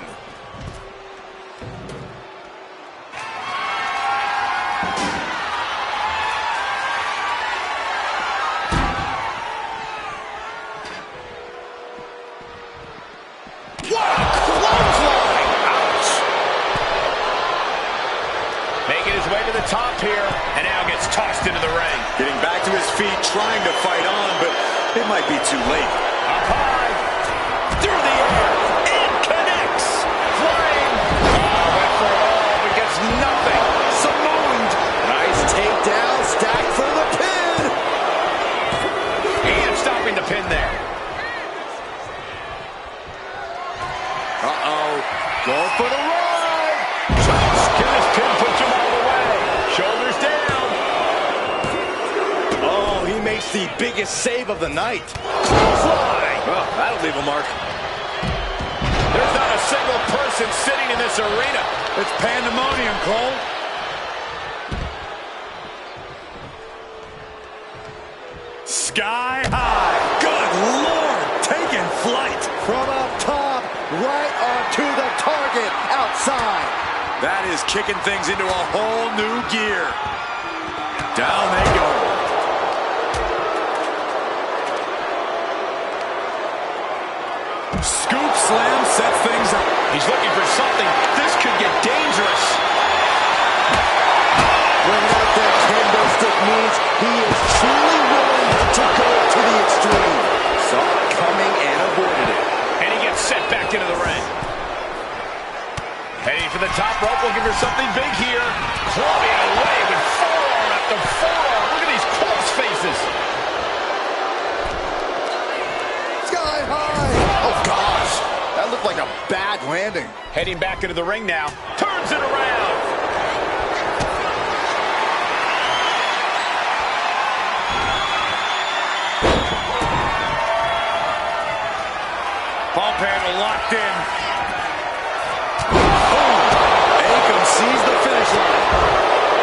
What a clothesline! Ouch! Making his way to the top here, and now gets tossed into the ring. Getting back to his feet, trying to fight on, but it might be too late. Up high, through the air, and connects. Flying. Oh, went for it all, but gets nothing. Samoaned. Nice takedown, stacked for the pin. And stopping the pin there. Uh-oh. Going for the ride. Chops. Can this pin put you all the way? Shoulders down. Oh, he makes the biggest save of the night. Clothesline. Oh, that'll leave a mark. There's not a single person sitting in this arena. It's pandemonium, Cole. Sky high. Good Lord, taking flight. From up top, right onto the target outside. That is kicking things into a whole new gear. Down they go. Scoop slam sets things up. He's looking for something. This could get dangerous. When what that kendo stick means, he is truly willing to go to the extreme. Saw it coming and avoided it. And he gets set back into the ring. Heading for the top rope, looking for something big here. Clawing away with standing. Heading back into the ring now. Turns it around. Ball handle locked in. Akam sees the finish line.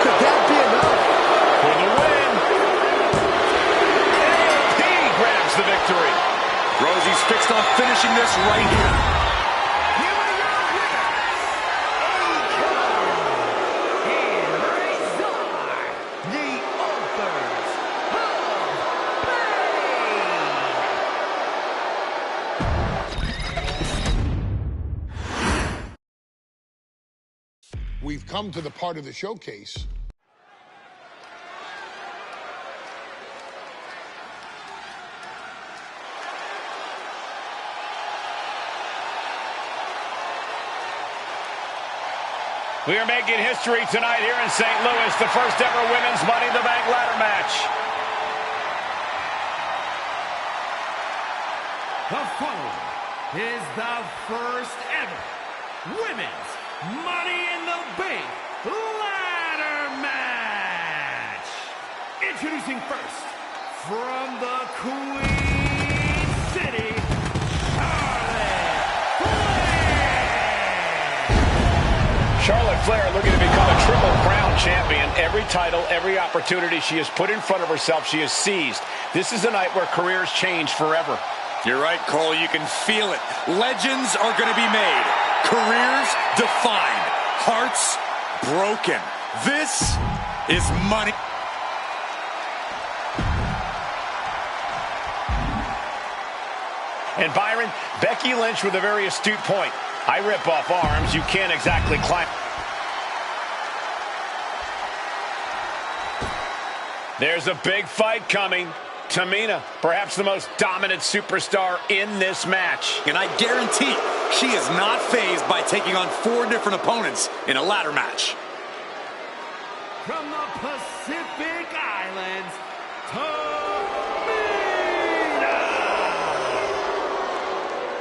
Could that be enough? For the win. He grabs the victory. Rosie's fixed on finishing this right here. Here are your winners, Akam. And these are the authors of pain. We've come to the part of the showcase. We are making history tonight here in St. Louis, the first ever women's Money in the Bank ladder match. The following is the first ever women's Money in the Bank ladder match. Introducing first, from the Queen City, Charlotte Flair looking to become a Triple Crown champion. Every title, every opportunity she has put in front of herself, she has seized. This is a night where careers change forever. You're right, Cole. You can feel it. Legends are going to be made. Careers defined. Hearts broken. This is money. And Byron, Becky Lynch with a very astute point. I rip off arms, you can't exactly climb. There's a big fight coming. Tamina, perhaps the most dominant superstar in this match. And I guarantee she is not fazed by taking on 4 different opponents in a ladder match. from the Pacific Islands,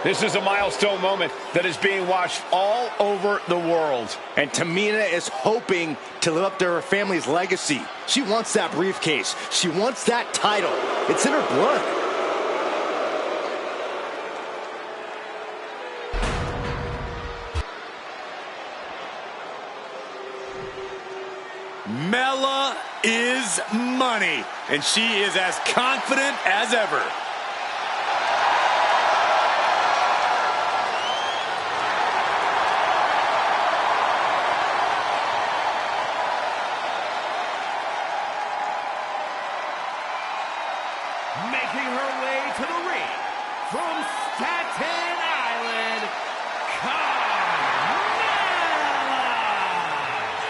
This is a milestone moment that is being watched all over the world. And Tamina is hoping to live up to her family's legacy. She wants that briefcase. She wants that title. It's in her blood. Mela is money, and she is as confident as ever. making her way to the ring from Staten Island, Carmella.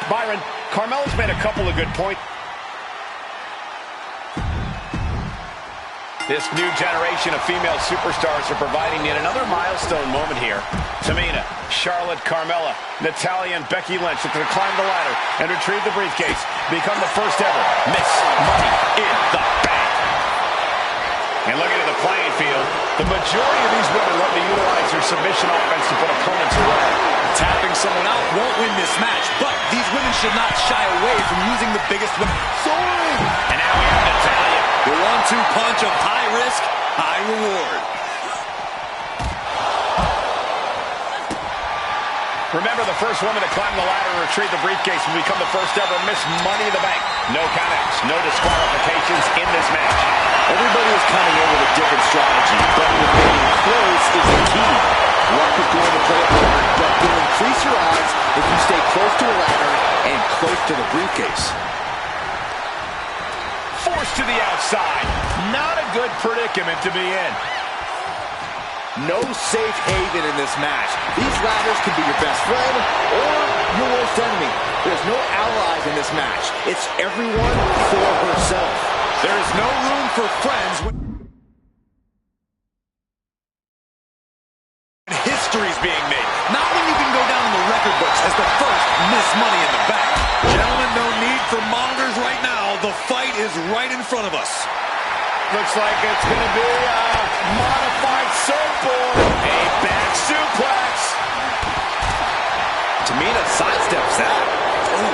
Byron, Carmella's made a couple of good points. This new generation of female superstars are providing yet another milestone moment here. Tamina, Charlotte, Carmella, Natalya, and Becky Lynch look to climb the ladder and retrieve the briefcase, become the first ever Miss Money in the Bank. And looking at the playing field, the majority of these women love to utilize their submission offense to put opponents away. Tapping someone out won't win this match, but these women should not shy away from using the biggest weapon. Soaring! And now we have Natalya. The 1-2 punch of high risk, high reward. Remember, the first woman to climb the ladder and retrieve the briefcase will become the first ever Miss Money in the Bank. No countouts, no disqualifications in this match. Everybody is coming in with a different strategy, but remaining close is the key. Luck is going to play a part, but will increase your odds if you stay close to a ladder and close to the briefcase. Forced to the outside. Not a good predicament to be in. No safe haven in this match. These ladders can be your best friend or your worst enemy. There's no allies in this match. It's everyone for herself. There is no room for friends when history's being made. Not when you can go down in the record books as the first Miss Money in the Bank. Gentlemen, no need for monitors right now. The fight is right in front of us. Looks like it's going to be a modified surfboard. A back suplex. Tamina sidesteps that. Ooh.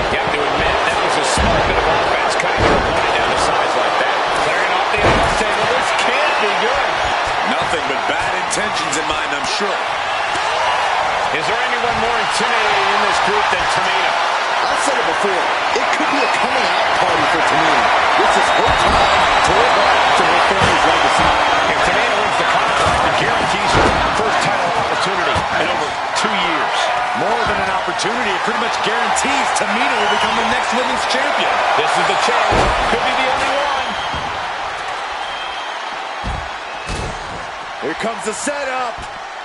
You have to admit, that was a small bit of offense, cutting her opponent down to size like that. Clearing off the announce table. This can't be good. Nothing but bad intentions in mind, I'm sure. Is there anyone more intimidating in this group than Tamina? I've said it before. It could be a coming out party for Tamina. This is her time to live up to her family's legacy. If Tamina wins the contract, it guarantees her first title opportunity in over 2 years. More than an opportunity, it pretty much guarantees Tamina will become the next women's champion. This is the chance. Could be the only one. Here comes the setup.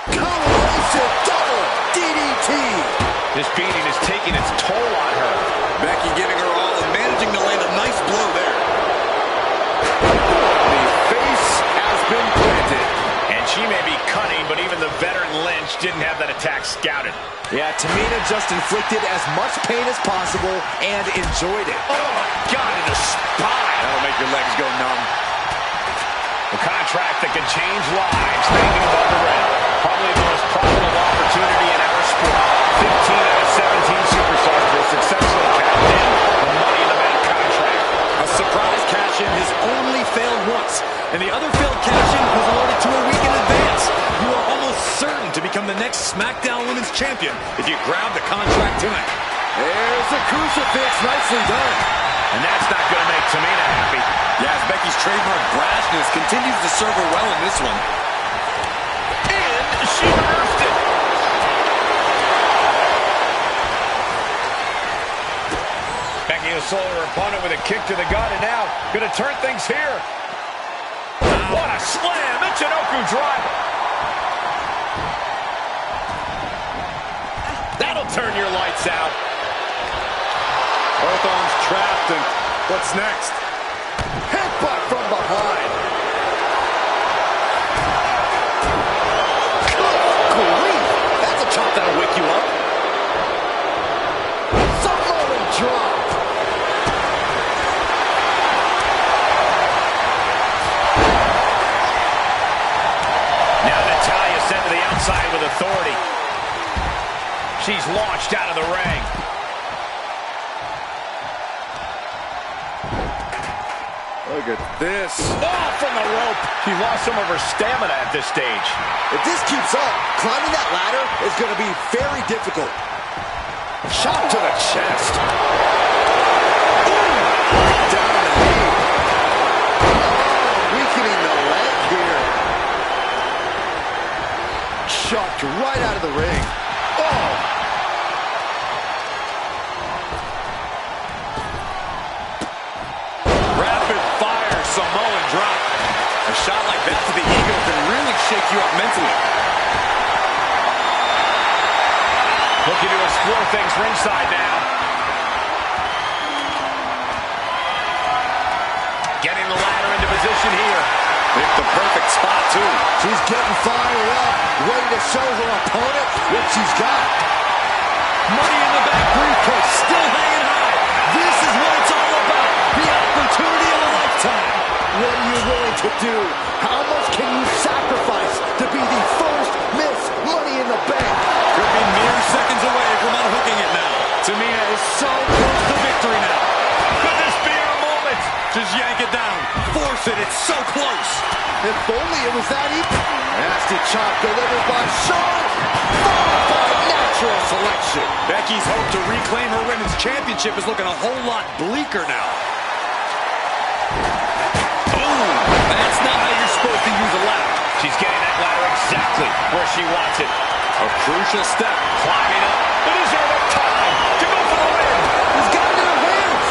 Coalition double DDT. This beating is taking its toll on her. Becky giving her all and managing to land a nice blow there. The face has been planted. And she may be cunning, but even the veteran Lynch didn't have that attack scouted. Yeah, Tamina just inflicted as much pain as possible and enjoyed it. Oh, my God, in the spine. That'll make your legs go numb. The contract that can change lives, hanging above the ring. Probably the most profitable opportunity in our sport. 15 out of 17 superstars will successfully cash in the Money in the Bank contract. A surprise cash-in has only failed once, and the other failed cash-in was awarded to a week in advance. You are almost certain to become the next SmackDown Women's Champion if you grab the contract tonight. There's a crucifix. Nicely done. And that's not going to make Tamina happy. Yes, Becky's trademark brashness continues to serve her well in this one. And she reversed it. Becky will solo her opponent with a kick to the gut, and now going to turn things here. What a slam! Michinoku driver. That'll turn your lights out. Both arms trapped, and what's next? Headbutt from behind. Good grief. That's a chop that'll wake you up. Samoan drop. Now Natalya sent to the outside with authority. She's launched out of the ring. Look at this. Oh, from the rope. She lost some of her stamina at this stage. If this keeps up, climbing that ladder is going to be very difficult. Shot to the chest. Ooh, down in the knee. Oh, weakening the leg here. Chucked right out of the ring. Oh. Rapid fire Samoan drop. A shot like that to the ego can really shake you up mentally. Looking to explore things ringside now. Getting the ladder into position here. Picked the perfect spot, too. She's getting fired up, ready to show her opponent what she's got. Money in the Bank briefcase still hanging high. This is what it's all about. The opportunity of a lifetime. What are you willing to do? How much can you sacrifice to be the first Miss Money in the Bank? Could be mere seconds away from unhooking it now. Tamina is so close to victory now. Could this be our moment? Just yank it down. Force it. It's so close. If only it was that easy. Nasty chop delivered by Shawn. Followed by natural selection. Becky's hope to reclaim her women's championship is looking a whole lot bleaker now. Boom! That's not how you're supposed to use a ladder. She's getting that ladder exactly where she wants it. A crucial step. Climbing up. But is there enough time to go for the win? He's got it in her hands.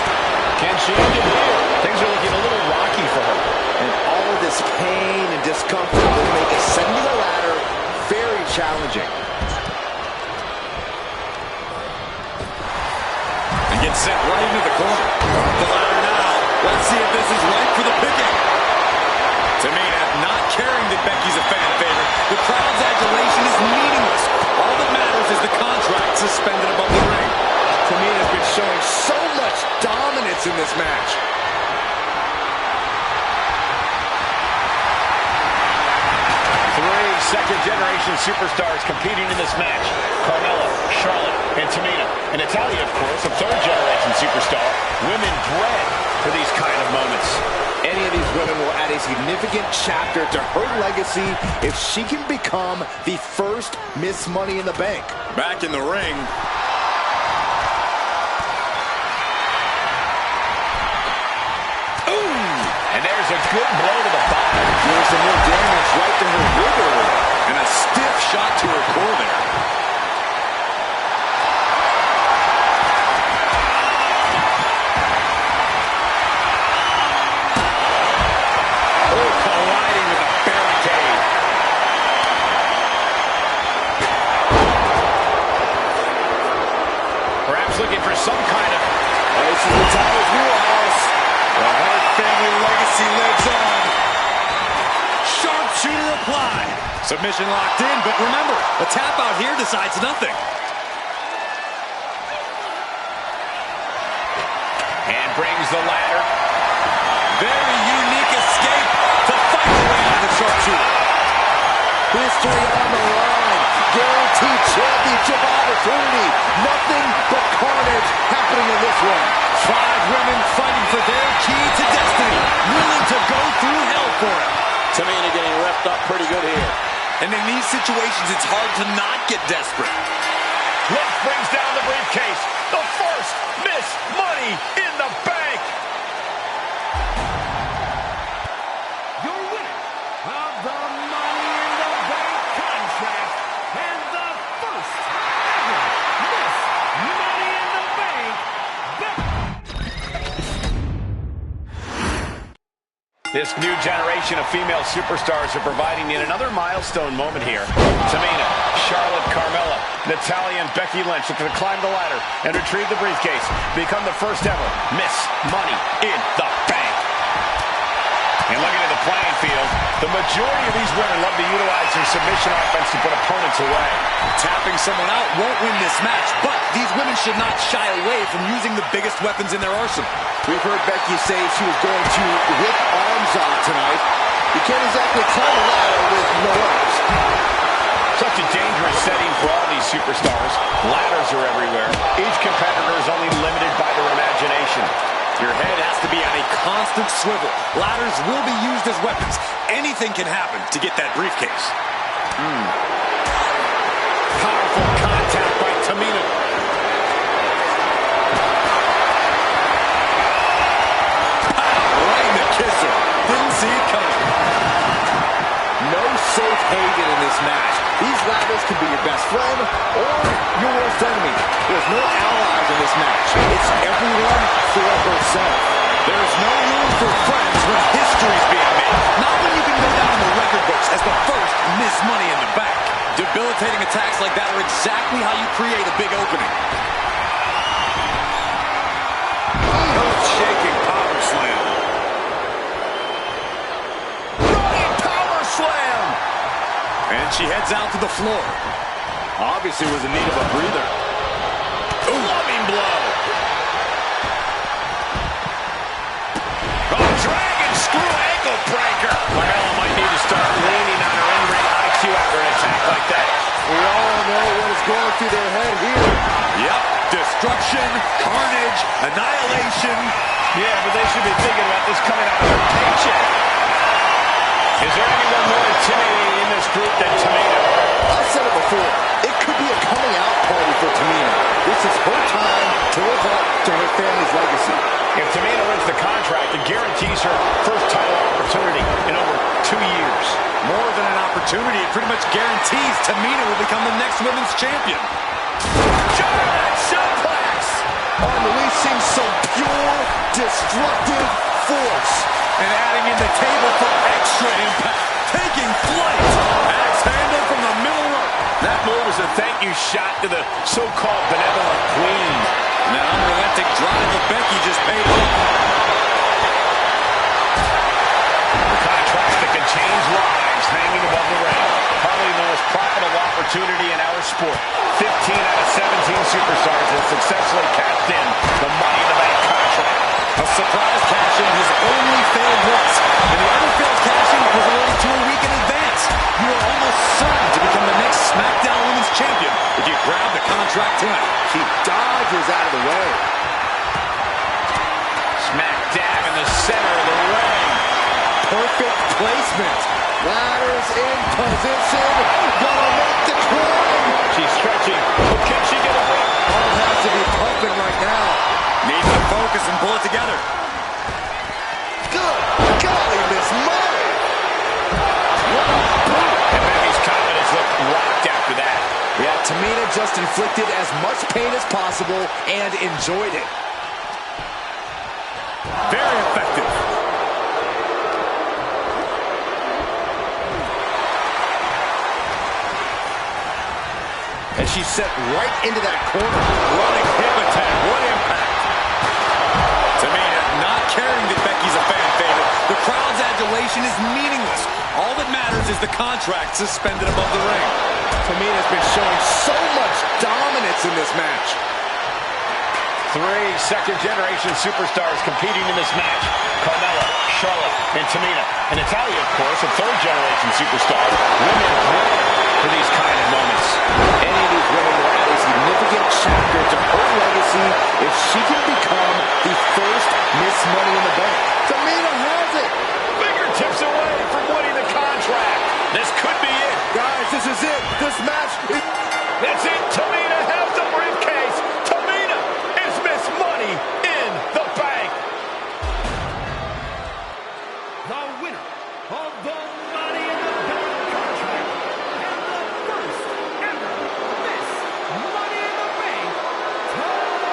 Can she end it here? Things are looking a little rocky for her. And all of this pain and discomfort will make ascending the ladder very challenging. And gets sent right into the corner. Up the ladder now. Let's see if this is right for the picking. Tamina not caring that Becky's a fan favorite. The crowd's adulation is meaningless. All that matters is the contract suspended above the ring. Tamina's been showing so much dominance in this match. second-generation superstars competing in this match. Carmella, Charlotte, and Tamina. And Natalya, of course, a third-generation superstar. Women bred for these kind of moments. Any of these women will add a significant chapter to her legacy if she can become the first Miss Money in the Bank. Back in the ring. And there's a good blow to the body. Doing some real damage right to her rib area. And a stiff shot to her core there. Oh, colliding with a barricade. Perhaps looking for some kind of... This is Natalya's wheelhouse. The Hart family legacy lives on. Sharpshooter applied. Submission locked in, but remember, a tap out here decides nothing. And brings the ladder. Very unique escape to fight the way out of the sharpshooter. History on the line. Guaranteed championship opportunity. Nothing but carnage happening in this one. 5 women fighting for their key to destiny, willing to go through hell for it. Tamina getting repped up pretty good here. And in these situations, it's hard to not get desperate. Liv brings down the briefcase. The first Miss Money in the Bank. Your winner of the Money in the Bank contract and the first ever Miss Money in the Bank. This new generation of female superstars are providing yet another milestone moment here. Tamina, Charlotte, Carmella, Natalya, and Becky Lynch looking to climb the ladder and retrieve the briefcase. Become the first ever Miss Money in the Bank. And looking at the playing field, the majority of these women love to utilize their submission offense to put opponents away. Tapping someone out won't win this match, but these women should not shy away from using the biggest weapons in their arsenal. We've heard Becky say she was going to rip arms off tonight. You can't exactly climb a ladder with no arms. Such a dangerous setting for all these superstars. Ladders are everywhere. Each competitor is only limited by their imagination. Your head has to be on a constant swivel. Ladders will be used as weapons. Anything can happen to get that briefcase. Powerful contact by Tamina. Right in the kisser. Didn't see it coming. No safe haven in this match. These ladders can be your best friend or your worst enemy. There's no allies in this match. It's everyone for herself. There's no room for friends when history's being made. Not when you can go down in the record books as the first Miss Money in the Bank. Debilitating attacks like that are exactly how you create a big opening. Earth-shaking power slam. Running power slam. And she heads out to the floor. Obviously was in need of a breather. Loving blow. Oh, dragon screw ankle breaker. Carmella might need to start leaning on her in-ring IQ after an attack like that. We all know what is going through their head here. Yep, destruction, carnage, annihilation. Yeah, but they should be thinking about this coming out of their paycheck. Is there anyone more intimidating in this group than Tamina? I've said it before. It could be a coming out party for Tamina. This is her time to live up to her family's legacy. If Tamina wins the contract, it guarantees her first title opportunity in over 2 years. More than an opportunity, it pretty much guarantees Tamina will become the next women's champion. German suplex! Unleashing some pure, destructive force. And adding in the table for extra impact. Taking flight. Axe handle from the middle rope. That move is a thank you shot to the so-called benevolent queen. Now, unrelenting drive of Becky just paid off. The contrast that can change lives hanging above the ring. Probably the most profitable opportunity in our sport. 15 out of 17 superstars have successfully cashed in the Money in the Bank contract. A surprise cash-in has only failed once. And the other failed cash-in was awarded to a week in advance. You are almost certain champion if you grab the contract tonight. She dodges out of the way. Smack dab in the center of the ring. Perfect placement. Ladders in position. Gonna make the climb. She's stretching. But can she get a break? Heart has to be pumping right now. Needs to focus and pull it together. Good golly, Miss Money. And Becky's confidence looked rocked after that. Yeah, Tamina just inflicted as much pain as possible and enjoyed it. Very effective. And she's set right into that corner. Running hip attack. What impact. Tamina not caring that Becky's a fan favorite. The crowd's adulation is meaningless. All that matters is the contract suspended above the ring. Tamina's been showing so much dominance in this match. 3 second-generation superstars competing in this match. Carmella, Charlotte, and Tamina. And Natalya, of course, a third-generation superstar. Women bred for these kind of moments. Any of these women will add a significant chapter to her legacy if she can become the first Miss Money in the Bank. Tamina has it. Fingertips away from winning the contract. This could be it. Guys, this is it. This match is... That's it. Tamina has the briefcase. Tamina is Miss Money in the Bank. The winner of the Money in the Bank contract and the first ever Miss Money in the Bank, Tamina.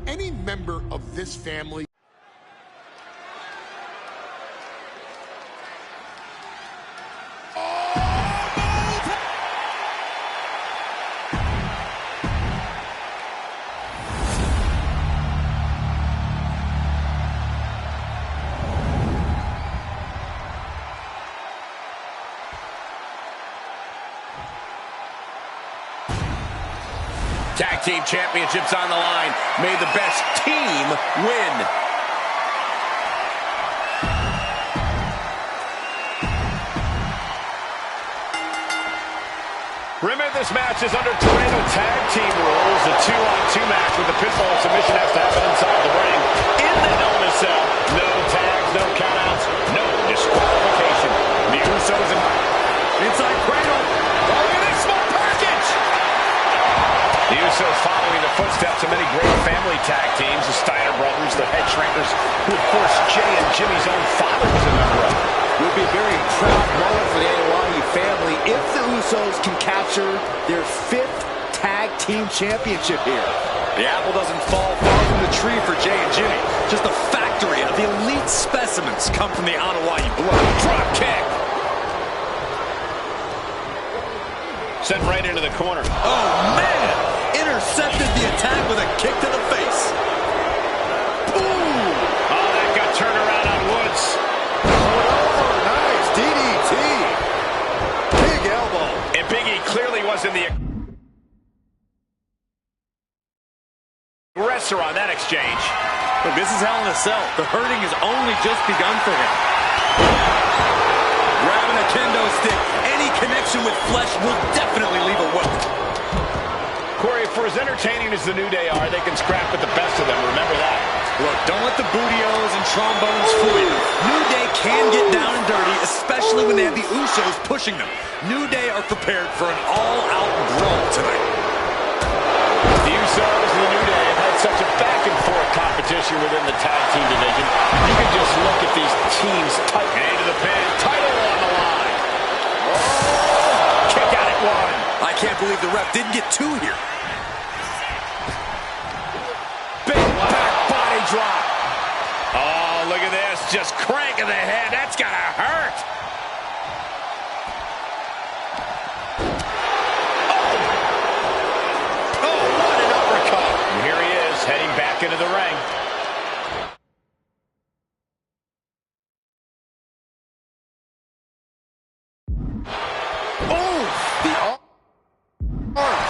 Any member of this family Tag team championships on the line. May the best team win. Remember, this match is under Tornado tag team rules. A 2-on-2 match with the pinfall submission has to happen inside the ring. In the Hell in a Cell, no tags, no countouts, no disqualification. The Usos inside cradle. Oh, look at this small package! The Usos following the footsteps of many great family tag teams, the Steiner brothers, the Head Shrinkers, who of course Jay and Jimmy's own father was a member of. It would be a very proud moment for the Anoa'i family if the Usos can capture their 5th tag team championship here. The apple doesn't fall far from the tree for Jay and Jimmy. Just a factory of elite specimens come from the Anoa'i blood. Drop kick. Sent right into the corner. Oh, man! Intercepted the attack with a kick to the face. Ooh! Oh, that got turned around on Woods. Oh, nice DDT. Big elbow. And Big E clearly wasn't the aggressor on that exchange. Look, this is Hell in a Cell. The hurting has only just begun for him. Grabbing a kendo stick. Any connection with flesh will definitely leave a welt. Corey, for as entertaining as the New Day are, they can scrap with the best of them. Remember that. Look, don't let the booty-os and trombones fool you. New Day can get down and dirty, especially when they have the Usos pushing them. New Day are prepared for an all-out brawl tonight. The Usos and the New Day have had such a back-and-forth competition within the tag team division. You can just look at these teams tight into the pin. Title on the line. Oh, kick out at one. I can't believe the ref didn't get two here. Big back body drop. Oh, look at this. Just cranking the head. That's got to hurt. Oh, what an uppercut. And here he is, heading back into the ring.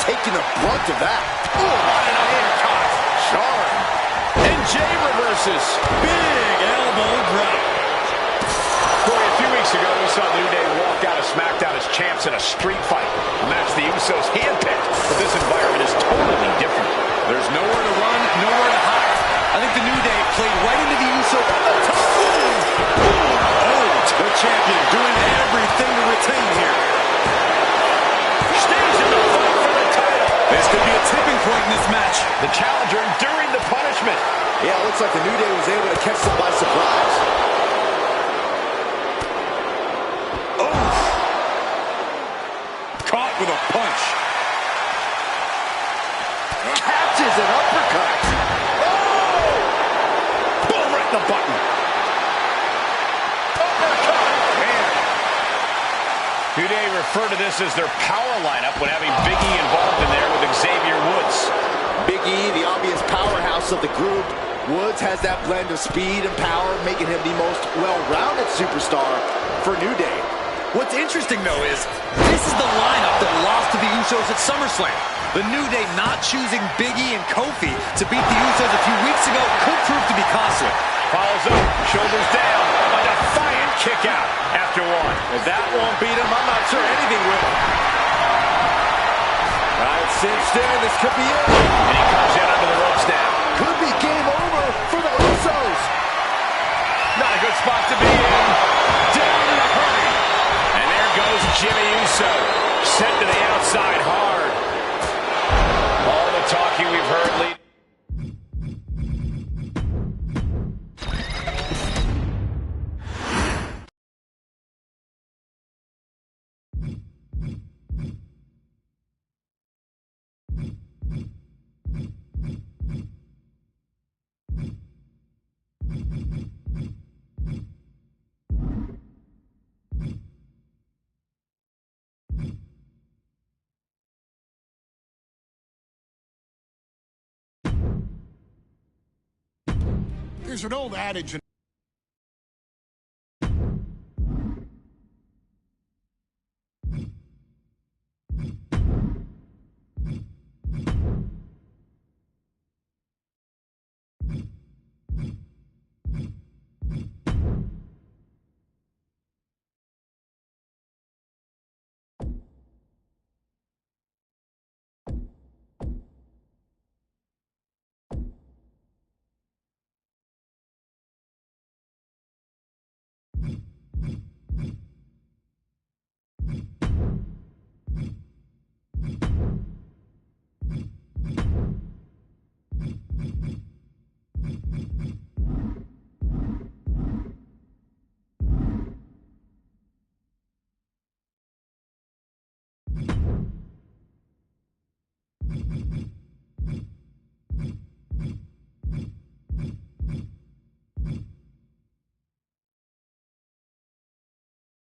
Taking the brunt of that. Oh, what an uppercut. Sharp. And Jay reverses. Big elbow drop. Corey, a few weeks ago, we saw the New Day walk out of SmackDown as champs in a street fight. A match the Usos handpicked. But this environment is totally different. There's nowhere to run, nowhere to hide. I think the New Day played right into the Usos on the top. Oh, the champion doing everything to retain here. Stays in the fight for the title. This could be a tipping point in this match. The challenger enduring the punishment. Yeah, it looks like the New Day was able to catch them by surprise. Oh! Caught with a punch. Catches an uppercut. Oh! Boom, right in the button. Uppercut. Man. New Day refer to this as their power lineup when having Big E involved in there with Xavier Woods. Big E, the obvious powerhouse of the group. Woods has that blend of speed and power, making him the most well-rounded superstar for New Day. What's interesting, though, is this is the lineup that lost to the Usos at SummerSlam. The New Day not choosing Big E and Kofi to beat the Usos a few weeks ago could prove to be costly. Follows up, shoulders down, a defiant kick out after one. If that won't beat him, I'm not sure anything will. Right, cinched in, this could be it. And he comes in under the ropes now. Could be game over for the Usos. Not a good spot to be in. Down in a hurry. And there goes Jimmy Uso. Sent to the outside hard. All the talking we've heard lead. There's an old adage in